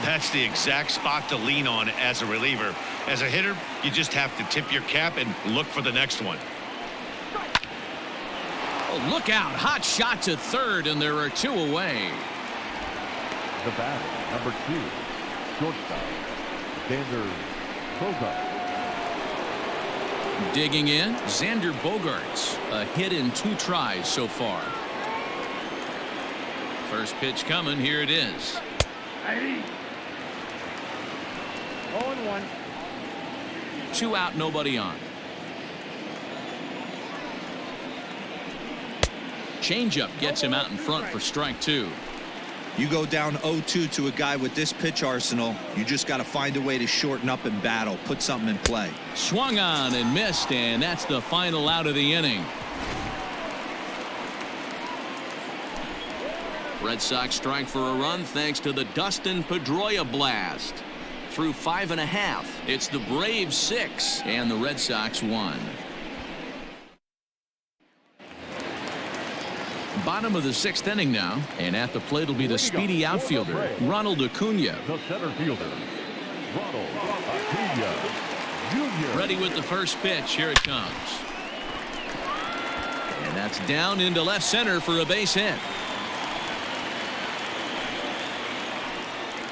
[SPEAKER 2] That's the exact spot to lean on as a reliever. As a hitter, you just have to tip your cap and look for the next one.
[SPEAKER 1] Oh, look out. Hot shot to third, and there are 2 away.
[SPEAKER 4] The batter, number 2, shortstop, Xander Bogaerts.
[SPEAKER 1] Digging in, Xander Bogaerts. A hit in 2 tries so far. First pitch coming. Here it is.
[SPEAKER 7] 0-1.
[SPEAKER 1] 2 out, nobody on. Changeup gets him out in front for strike 2.
[SPEAKER 3] You go down 0-2 to a guy with this pitch arsenal, you just got to find a way to shorten up and battle, put something in play.
[SPEAKER 1] Swung on and missed, and that's the final out of the inning. Red Sox strike for a run thanks to the Dustin Pedroia blast. Through 5.5, it's the Braves 6 and the Red Sox 1. Bottom of the 6th inning now, and at the plate will be the speedy outfielder, Ronald Acuna.
[SPEAKER 4] The center fielder, Ronald Acuna Jr.
[SPEAKER 1] Ready with the first pitch. Here it comes. And that's down into left center for a base hit.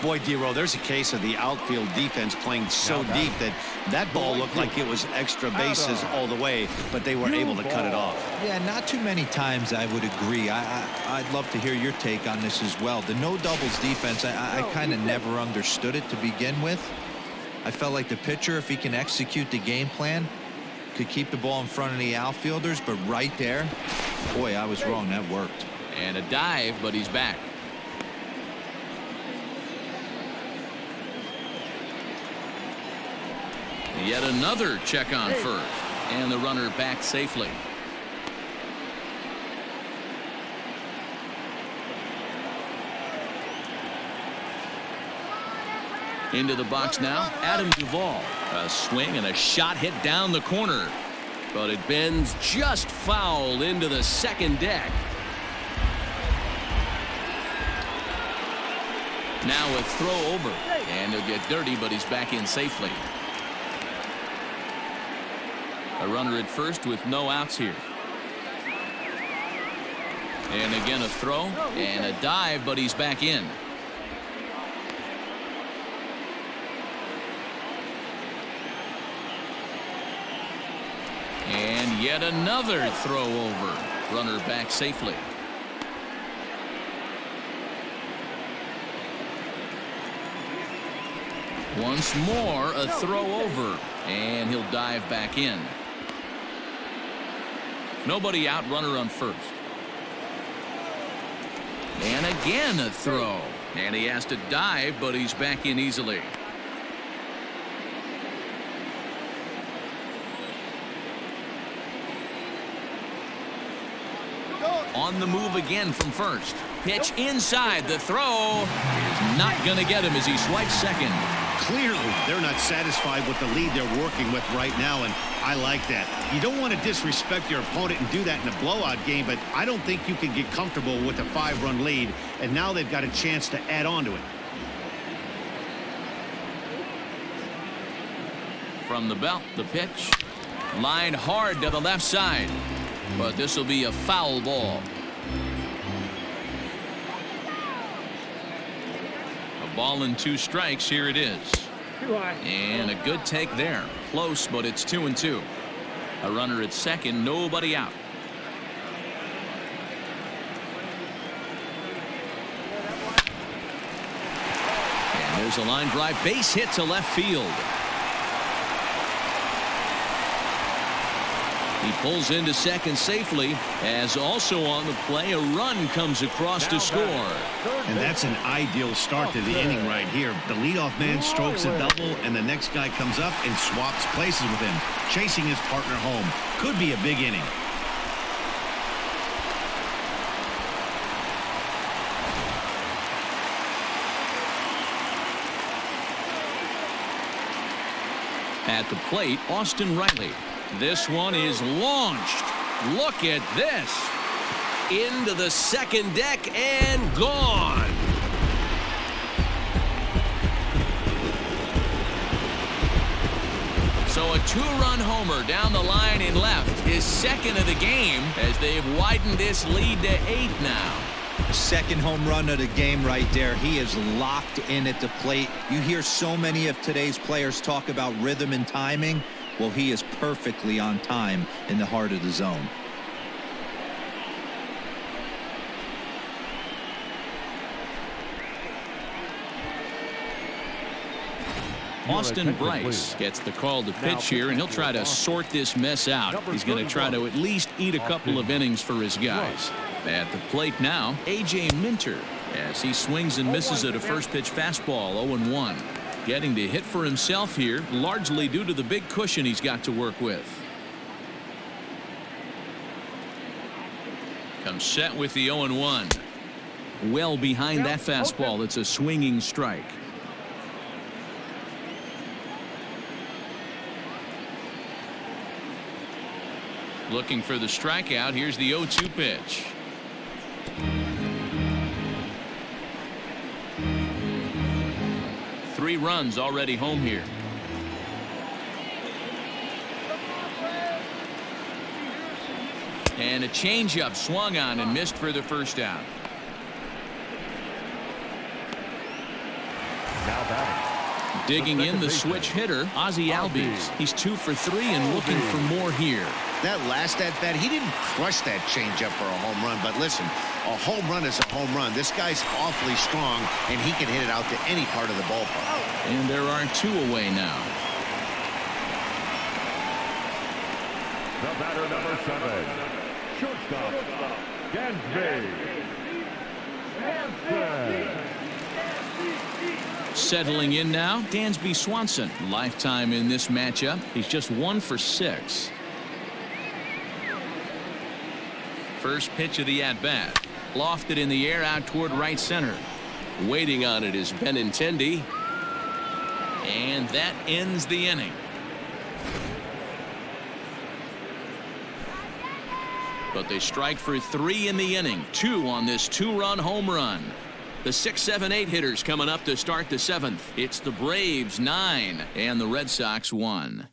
[SPEAKER 2] Boy, Dero, there's a case of the outfield defense playing so deep that that ball looked like it was extra bases all the way, but they were able to cut it off.
[SPEAKER 3] Yeah, not too many times I would agree. I'd love to hear your take on this as well. The no doubles defense, I kind of never understood it to begin with. I felt like the pitcher, if he can execute the game plan, could keep the ball in front of the outfielders, but right there, boy, I was wrong. That worked.
[SPEAKER 1] And a dive, but he's back. Yet another check on first, and the runner back safely. Into the box now, Adam Duvall. A swing and a shot hit down the corner, but it bends just foul into the second deck. Now a throw over, and he'll get dirty, but he's back in safely. A runner at first with no outs here. And again a throw and a dive, but he's back in. And yet another throw over. Runner back safely. Once more a throw over, and he'll dive back in. Nobody out, runner on first. And again a throw, and he has to dive, but he's back in easily. On the move again from first. Pitch inside. The throw is not going to get him as he swipes second.
[SPEAKER 2] Clearly, they're not satisfied with the lead they're working with right now, and I like that. You don't want to disrespect your opponent and do that in a blowout game, but I don't think you can get comfortable with a 5-run lead, and now they've got a chance to add on to it.
[SPEAKER 1] From the belt, the pitch. Lined hard to the left side, but this will be a foul ball. Ball and 2 strikes. Here it is. And a good take there. Close, but it's 2-2. A runner at second, nobody out. And there's a line drive, base hit to left field. He pulls into second safely, as also on the play a run comes across to score.
[SPEAKER 2] And that's an ideal start to the inning right here. The leadoff man strokes a double, and the next guy comes up and swaps places with him, chasing his partner home. Could be a big inning.
[SPEAKER 1] At the plate, Austin Riley. This one is launched. Look at this. Into the second deck and gone. So a 2-run homer down the line in left, his second of the game, as they've widened this lead to 8 now.
[SPEAKER 3] Second home run of the game right there. He is locked in at the plate. You hear so many of today's players talk about rhythm and timing. Well, he is perfectly on time in the heart of the zone.
[SPEAKER 1] Austin Bryce gets the call to pitch here, and he'll try to sort this mess out. He's going to try to at least eat a couple of innings for his guys. At the plate now, A.J. Minter, as he swings and misses at a first pitch fastball, 0-1. Getting to hit for himself here, largely due to the big cushion he's got to work with. Comes set with the 0-1. Well behind that fastball. It's a swinging strike. Looking for the strikeout. Here's the 0-2 pitch. Three runs already home here. And a changeup swung on and missed for the first out. Digging in the switch hitter, Ozzie Albies. He's 2 for 3 and looking for more here.
[SPEAKER 2] That last at bat, he didn't crush that changeup for a home run. But listen, a home run is a home run. This guy's awfully strong, and he can hit it out to any part of the ballpark.
[SPEAKER 1] And there are 2 away now.
[SPEAKER 4] The batter, number 7, shortstop, Gansby.
[SPEAKER 1] Settling in now, Dansby Swanson. Lifetime in this matchup. He's just 1 for 6. First pitch of the at-bat. Lofted in the air out toward right center. Waiting on it is Benintendi. And that ends the inning. But they strike for 3 in the inning. 2 on this 2-run home run. The 6, 7, 8 hitters coming up to start the 7th. It's the Braves 9 and the Red Sox 1.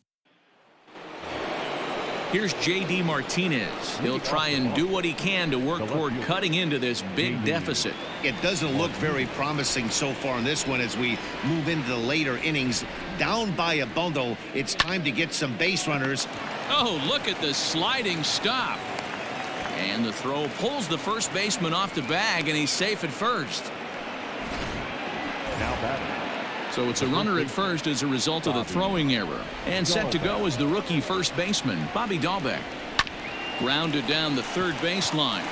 [SPEAKER 1] Here's J.D. Martinez. He'll try and do what he can to work toward cutting into this big deficit.
[SPEAKER 2] It doesn't look very promising so far in this one as we move into the later innings. Down by a bundle, it's time to get some base runners.
[SPEAKER 1] Oh, look at the sliding stop. And the throw pulls the first baseman off the bag, and he's safe at first.
[SPEAKER 4] Now batting.
[SPEAKER 1] So it's a runner at first as a result of the throwing error. And set to go is the rookie first baseman, Bobby Dahlbeck. Grounded down the third baseline.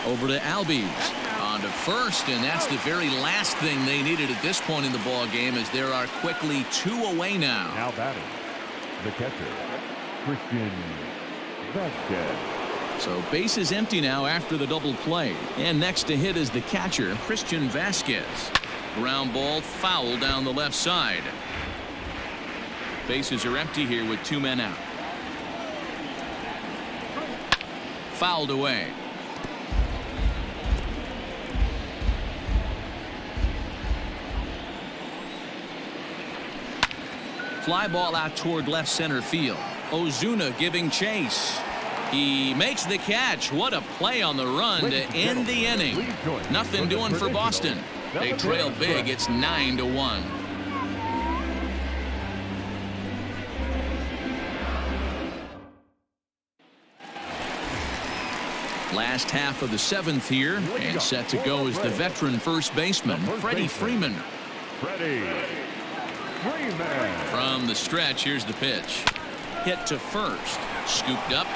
[SPEAKER 1] Over to Albies. On to first, and that's the very last thing they needed at this point in the ball game, as there are quickly 2 away now.
[SPEAKER 4] Now batting, the catcher, Christian Vasquez.
[SPEAKER 1] So base is empty now after the double play. And next to hit is the catcher, Christian Vasquez. Ground ball foul down the left side. Bases are empty here with 2 men out. Fouled away. Fly ball out toward left center field. Ozuna giving chase. He makes the catch. What a play on the run to end the inning. Nothing doing for Boston. They trail big. It's 9-1. Last half of the 7th here, and set to go is the veteran first baseman, Freddie Freeman.
[SPEAKER 4] Freddie Freeman.
[SPEAKER 1] From the stretch, here's the pitch. Hit to first. Scooped up.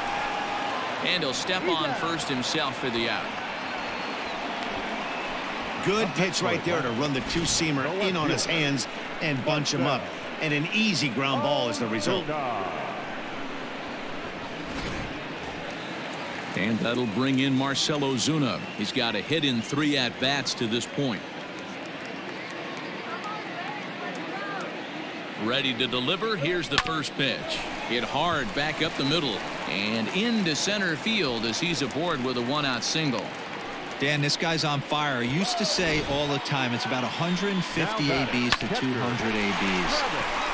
[SPEAKER 1] And he'll step on first himself for the out.
[SPEAKER 2] Good pitch right there to run the 2-seamer in on his hands and bunch him up. And an easy ground ball is the result.
[SPEAKER 1] And that'll bring in Marcell Ozuna. He's got a hit in 3 at-bats to this point. Ready to deliver. Here's the first pitch. Hit hard back up the middle and into center field as he's aboard with a 1-out single.
[SPEAKER 3] Dan, this guy's on fire. I used to say all the time it's about 150 ABs to 200 ABs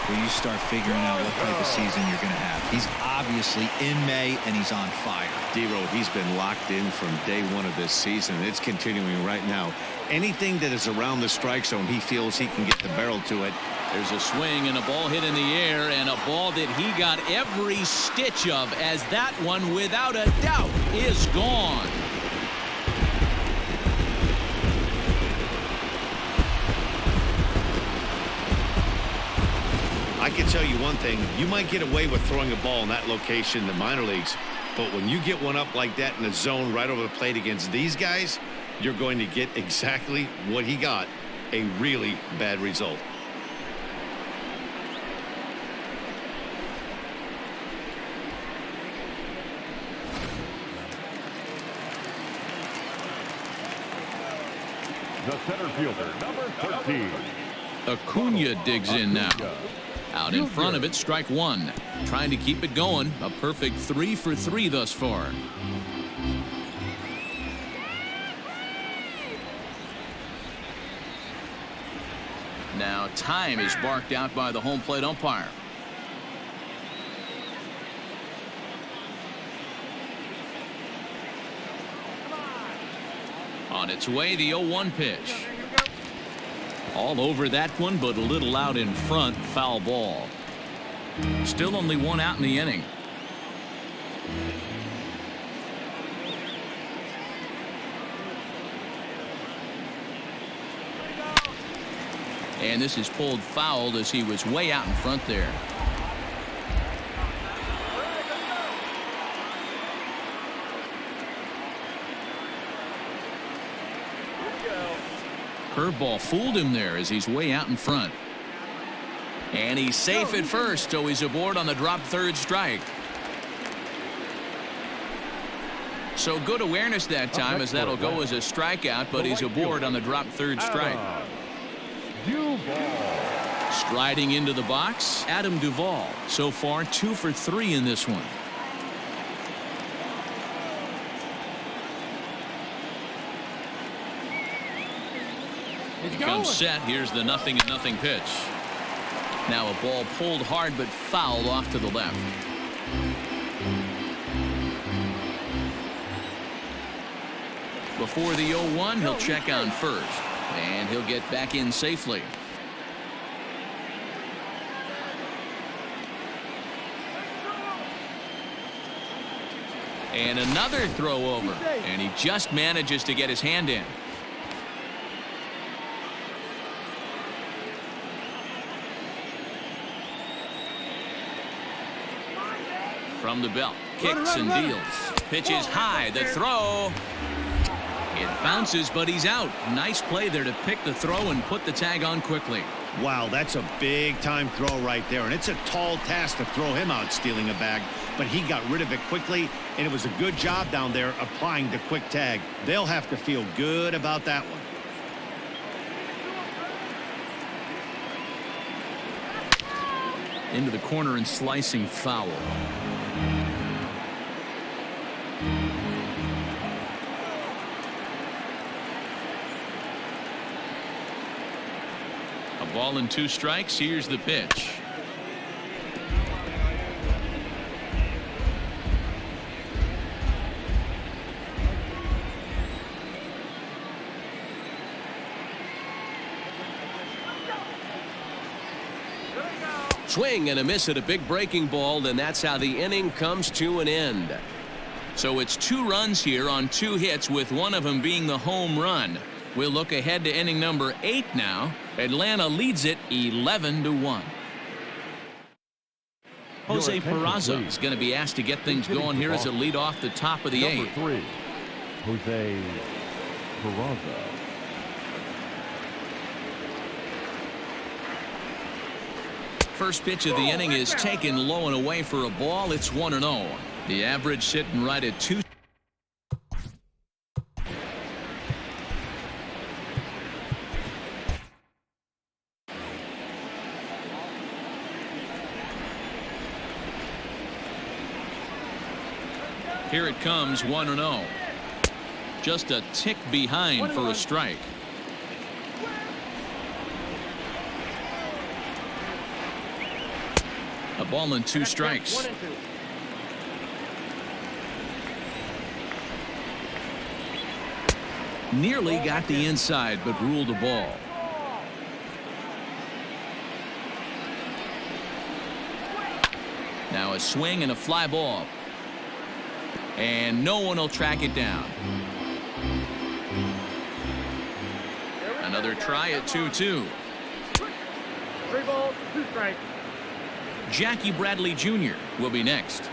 [SPEAKER 3] where you start figuring out what type of season you're going to have. He's obviously in May and he's on fire.
[SPEAKER 2] D-Road, he's been locked in from day 1 of this season. It's continuing right now. Anything that is around the strike zone, he feels he can get the barrel to it.
[SPEAKER 1] There's a swing and a ball hit in the air, and a ball that he got every stitch of, as that one, without a doubt, is gone.
[SPEAKER 2] I can tell you one thing. You might get away with throwing a ball in that location in the minor leagues, but when you get one up like that in the zone right over the plate against these guys, you're going to get exactly what he got, a really bad result.
[SPEAKER 4] The center fielder, number 13.
[SPEAKER 1] Acuna digs in now. Out in front of it, strike 1. Trying to keep it going. A perfect 3 for 3 thus far. Now time is barked out by the home plate umpire. On its way, the 0-1 pitch. All over that one, but a little out in front. Foul ball. Still only one out in the inning. And this is pulled fouled as he was way out in front there. Curveball fooled him there as he's way out in front. And he's safe at first, so he's aboard on the drop third strike. So good awareness that time, as that'll go as a strikeout, but he's aboard on the drop third strike. Striding into the box, Adam Duvall. So far 2 for 3 in this one. He comes set. Here's the 0-0 pitch. Now a ball pulled hard but fouled off to the left. Before the 0-1, he'll check on first, and he'll get back in safely. And another throw over, and he just manages to get his hand in. From the belt, kicks and deals. Pitches high, the throw. It bounces, but he's out. Nice play there to pick the throw and put the tag on quickly.
[SPEAKER 2] Wow, that's a big-time throw right there, and it's a tall task to throw him out stealing a bag, but he got rid of it quickly, and it was a good job down there applying the quick tag. They'll have to feel good about that one.
[SPEAKER 1] Into the corner and slicing foul. A ball and 2 strikes. Here's the pitch.
[SPEAKER 5] Swing and a miss at a big breaking ball, and that's how the inning comes to an end.
[SPEAKER 1] So it's 2 runs here on 2 hits, with one of them being the home run. We'll look ahead to inning number 8 now. Atlanta leads it 11-1. Jose Peraza is going to be asked to get things going here as a lead off the top of the 8th.
[SPEAKER 4] Number 3, Jose Peraza.
[SPEAKER 1] First pitch of the inning is taken low and away for a ball. It's 1-0. The average sitting right at 2. Here it comes, 1-0. Just a tick behind for a strike. A ball and 2 strikes. Nearly got the inside, but ruled a ball. Now a swing and a fly ball. And no one will track it down. Another try at 2-2.
[SPEAKER 7] 3 balls, 2 strikes.
[SPEAKER 1] Jackie Bradley Jr. will be next.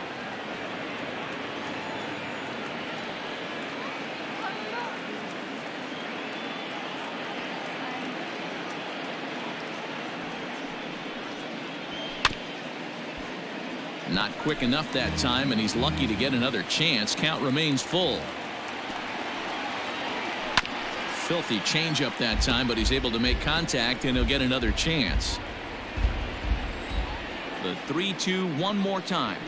[SPEAKER 1] Not quick enough that time, and he's lucky to get another chance. Count remains full. Filthy changeup that time, but he's able to make contact, and he'll get another chance. The 3-2 one more time.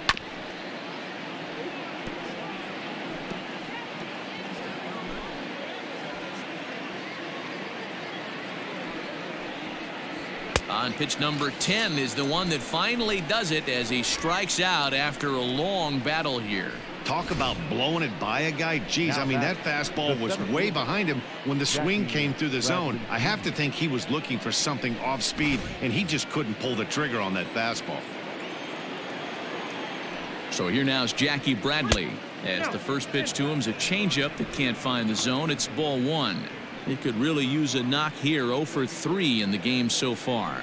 [SPEAKER 1] On pitch number 10 is the one that finally does it as he strikes out after a long battle here.
[SPEAKER 2] Talk about blowing it by a guy. Geez, I mean, that fastball was way behind him when the swing came through the zone. I have to think he was looking for something off speed, and he just couldn't pull the trigger on that fastball.
[SPEAKER 1] So here now is Jackie Bradley, as the first pitch to him is a changeup that can't find the zone. It's ball one. He could really use a knock here. 0 for 3 in the game so far.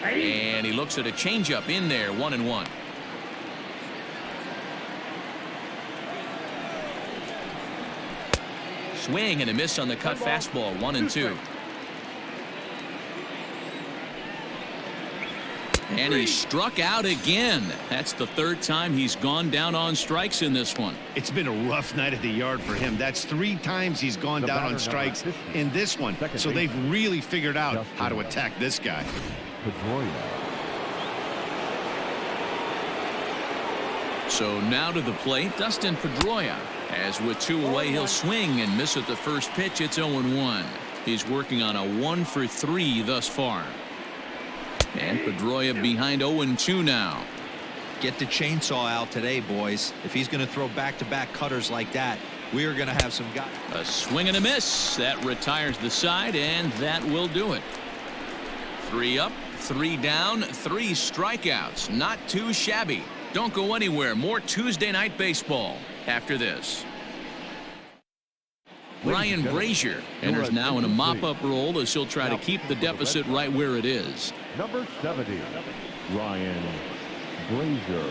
[SPEAKER 1] And he looks at a changeup in there. 1-1. Swing and a miss on the cut fastball. 1-2. And he struck out again. That's the third time he's gone down on strikes in this one.
[SPEAKER 2] It's been a rough night at the yard for him. That's 3 times he's gone down on strikes in this one. So they've really figured out how to attack this guy.
[SPEAKER 1] So now to the plate, Dustin Pedroia. As with 2 away, he'll swing and miss at the first pitch. It's 0-1. He's working on a 1 for 3 thus far. And Pedroia behind 0-2 now.
[SPEAKER 3] Get the chainsaw out today, boys. If he's going to throw back-to-back cutters like that, we are going to have some guys.
[SPEAKER 1] A swing and a miss. That retires the side, and that will do it. 3 up, 3 down, 3 strikeouts. Not too shabby. Don't go anywhere. More Tuesday Night Baseball after this. Ryan Brazier enters now in a mop-up role as he'll try to keep the deficit right where it is.
[SPEAKER 4] Number 70, Ryan Brazier.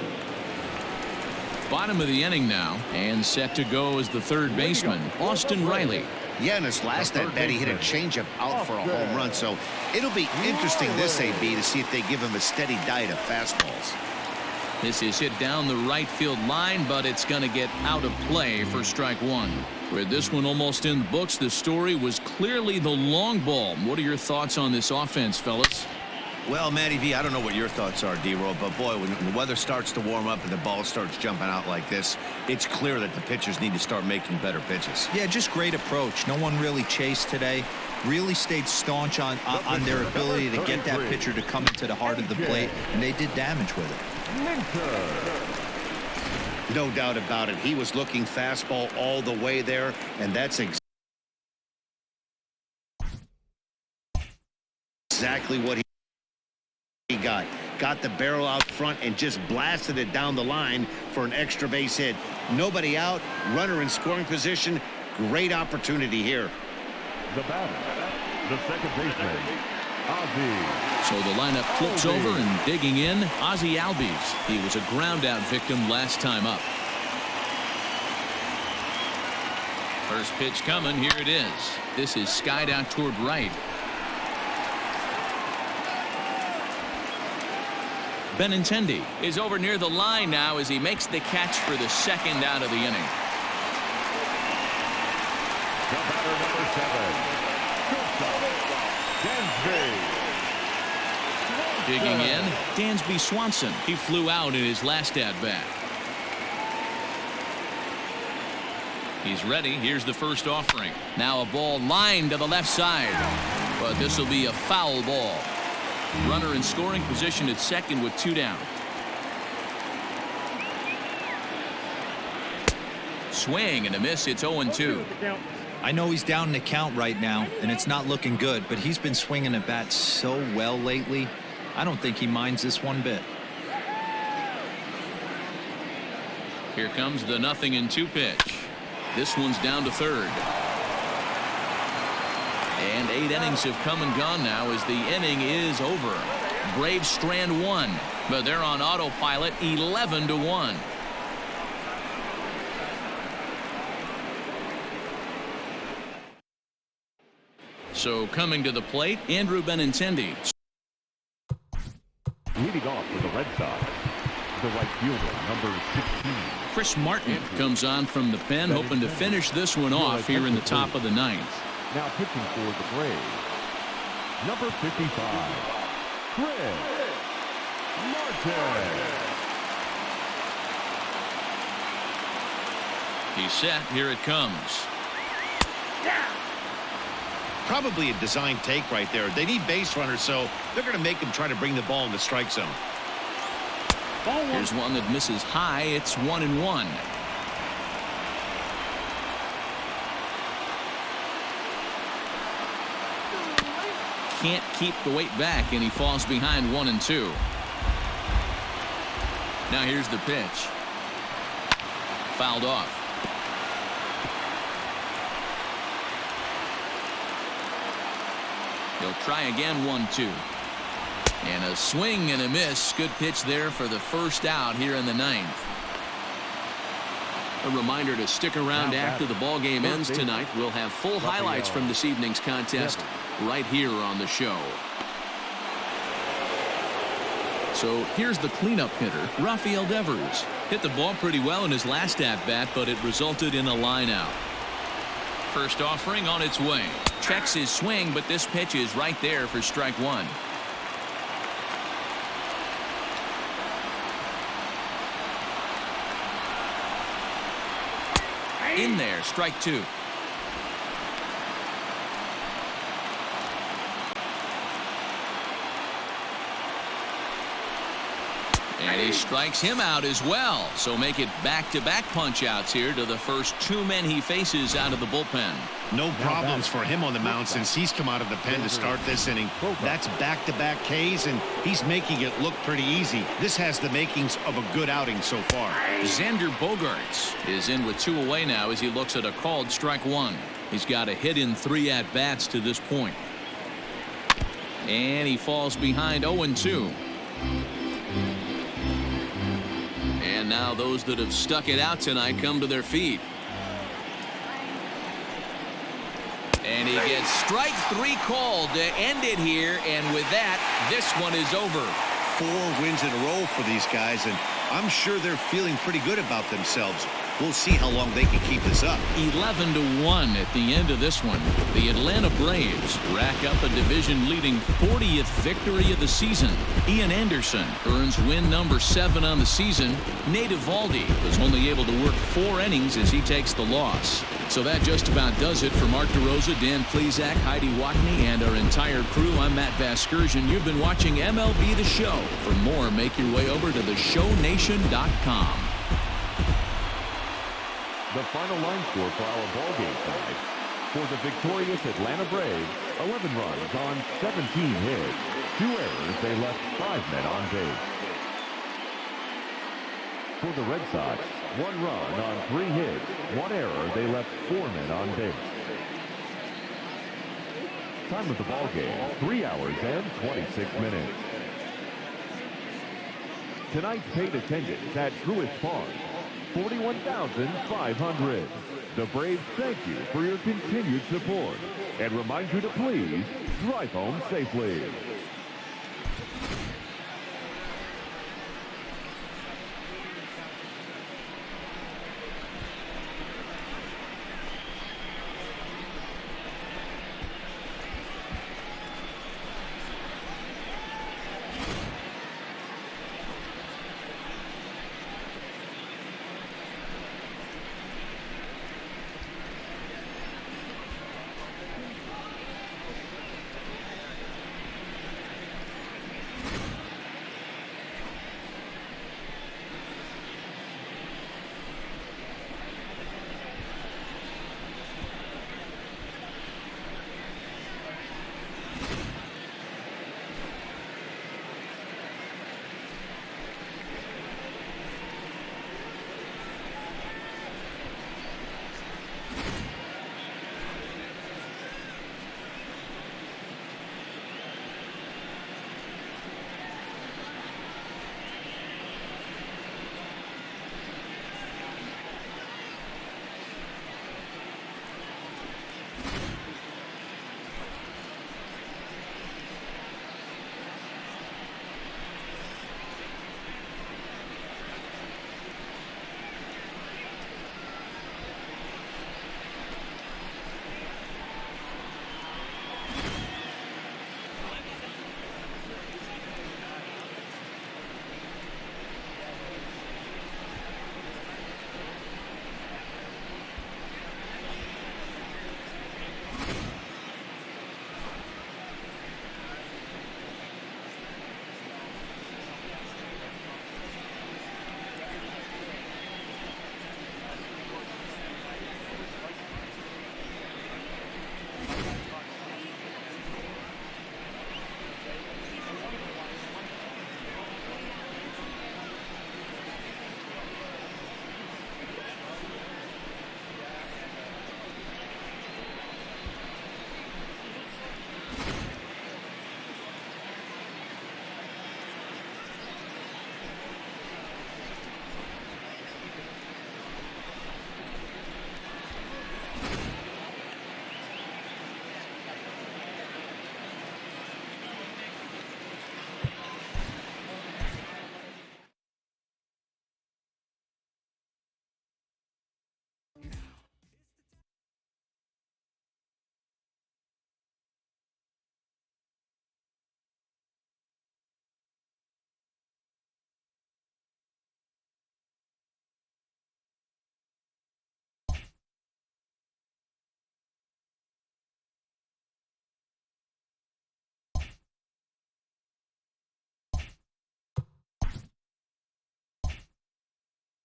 [SPEAKER 1] Bottom of the inning now, and set to go as the third baseman, Austin Riley.
[SPEAKER 2] Yeah, in his last at bat, he hit a changeup out for a home run. So it'll be interesting this AB to see if they give him a steady diet of fastballs.
[SPEAKER 1] This is hit down the right field line, but it's going to get out of play for strike one. With this one almost in the books, the story was clearly the long ball. What are your thoughts on this offense, fellas?
[SPEAKER 2] Well, Matty V, I don't know what your thoughts are, D-Roll, but boy, when the weather starts to warm up and the ball starts jumping out like this, it's clear that the pitchers need to start making better pitches.
[SPEAKER 3] Yeah, just great approach. No one really chased today. Really stayed staunch on their ability to get that pitcher to come into the heart of the plate, and they did damage with it.
[SPEAKER 2] No doubt about it. He was looking fastball all the way there, and that's exactly what he got. Got the barrel out front and just blasted it down the line for an extra base hit. Nobody out, runner in scoring position. Great opportunity here.
[SPEAKER 4] The batter, the second baseman, Ozzie.
[SPEAKER 1] So the lineup flips over and digging in, Ozzie Albies. He was a ground out victim last time up. First pitch coming. Here it is. This is skied out toward right. Benintendi is over near the line now as he makes the catch for the second out of the inning.
[SPEAKER 4] The batter, number 7, Dansby.
[SPEAKER 1] Digging in, Dansby Swanson. He flew out in his last at-bat. He's ready. Here's the first offering. Now a ball lined to the left side. But this will be a foul ball. Runner in scoring position at second with 2 down. Swing and a miss. It's 0-2.
[SPEAKER 3] I know he's down in the count right now, and it's not looking good, but he's been swinging the bat so well lately. I don't think he minds this one bit.
[SPEAKER 1] Here comes the 0-2 pitch. This one's down to third. And 8 innings have come and gone now as the inning is over. Braves strand 1, but they're on autopilot 11-1. So coming to the plate, Andrew Benintendi.
[SPEAKER 4] Leading off for the Red Sox, the right fielder, number 16.
[SPEAKER 1] Chris Martin comes on from the pen, hoping to finish this one off here in the top of the 9th.
[SPEAKER 4] Now pitching for the Braves, number 55, Chris Martin.
[SPEAKER 1] He's set. Here it comes.
[SPEAKER 2] Probably a design take right there. They need base runners, so they're going to make him try to bring the ball in the strike zone.
[SPEAKER 7] Ball 1.
[SPEAKER 1] Here's one that misses high. It's 1-1. Can't keep the weight back, and he falls behind 1-2. Now here's the pitch. Fouled off. He'll try again, 1-2. And a swing and a miss. Good pitch there for the first out here in the ninth. A reminder to stick around after the ball game ends tonight. We'll have full highlights from this evening's contest right here on the show. So here's the cleanup hitter, Rafael Devers. Hit the ball pretty well in his last at-bat, but it resulted in a line out. First offering on its way. Checks his swing, but this pitch is right there for strike one. In there, strike two. And he strikes him out as well. So make it back-to-back punch-outs here to the first two men he faces out of the bullpen.
[SPEAKER 2] No problems for him on the mound since he's come out of the pen to start this inning. That's back-to-back Ks, and he's making it look pretty easy. This has the makings of a good outing so far.
[SPEAKER 1] Xander Bogaerts is in with 2 away now as he looks at a called strike one. He's got a hit in 3 at-bats to this point. And he falls behind 0-2. And now those that have stuck it out tonight come to their feet. And he gets strike 3 called to end it here. And with that, this one is over.
[SPEAKER 2] 4 wins in a row for these guys, and I'm sure they're feeling pretty good about themselves. We'll see how long they can keep this up.
[SPEAKER 1] 11-1 at the end of this one. The Atlanta Braves rack up a division-leading 40th victory of the season. Ian Anderson earns win number 7 on the season. Nate Eovaldi was only able to work 4 innings as he takes the loss. So that just about does it for Mark DeRosa, Dan Plesac, Heidi Watney, and our entire crew. I'm Matt Vasgersian. You've been watching MLB The Show. For more, make your way over to theshownation.com.
[SPEAKER 4] The final line score for our ball game tonight. For the victorious Atlanta Braves, 11 runs on 17 hits. 2 errors, they left 5 men on base. For the Red Sox, 1 run on 3 hits. 1 error, they left 4 men on base. Time of the ball game, 3 hours and 26 minutes. Tonight's paid attendance at Truist Park, 41,500. The Braves thank you for your continued support and remind you to please drive home safely.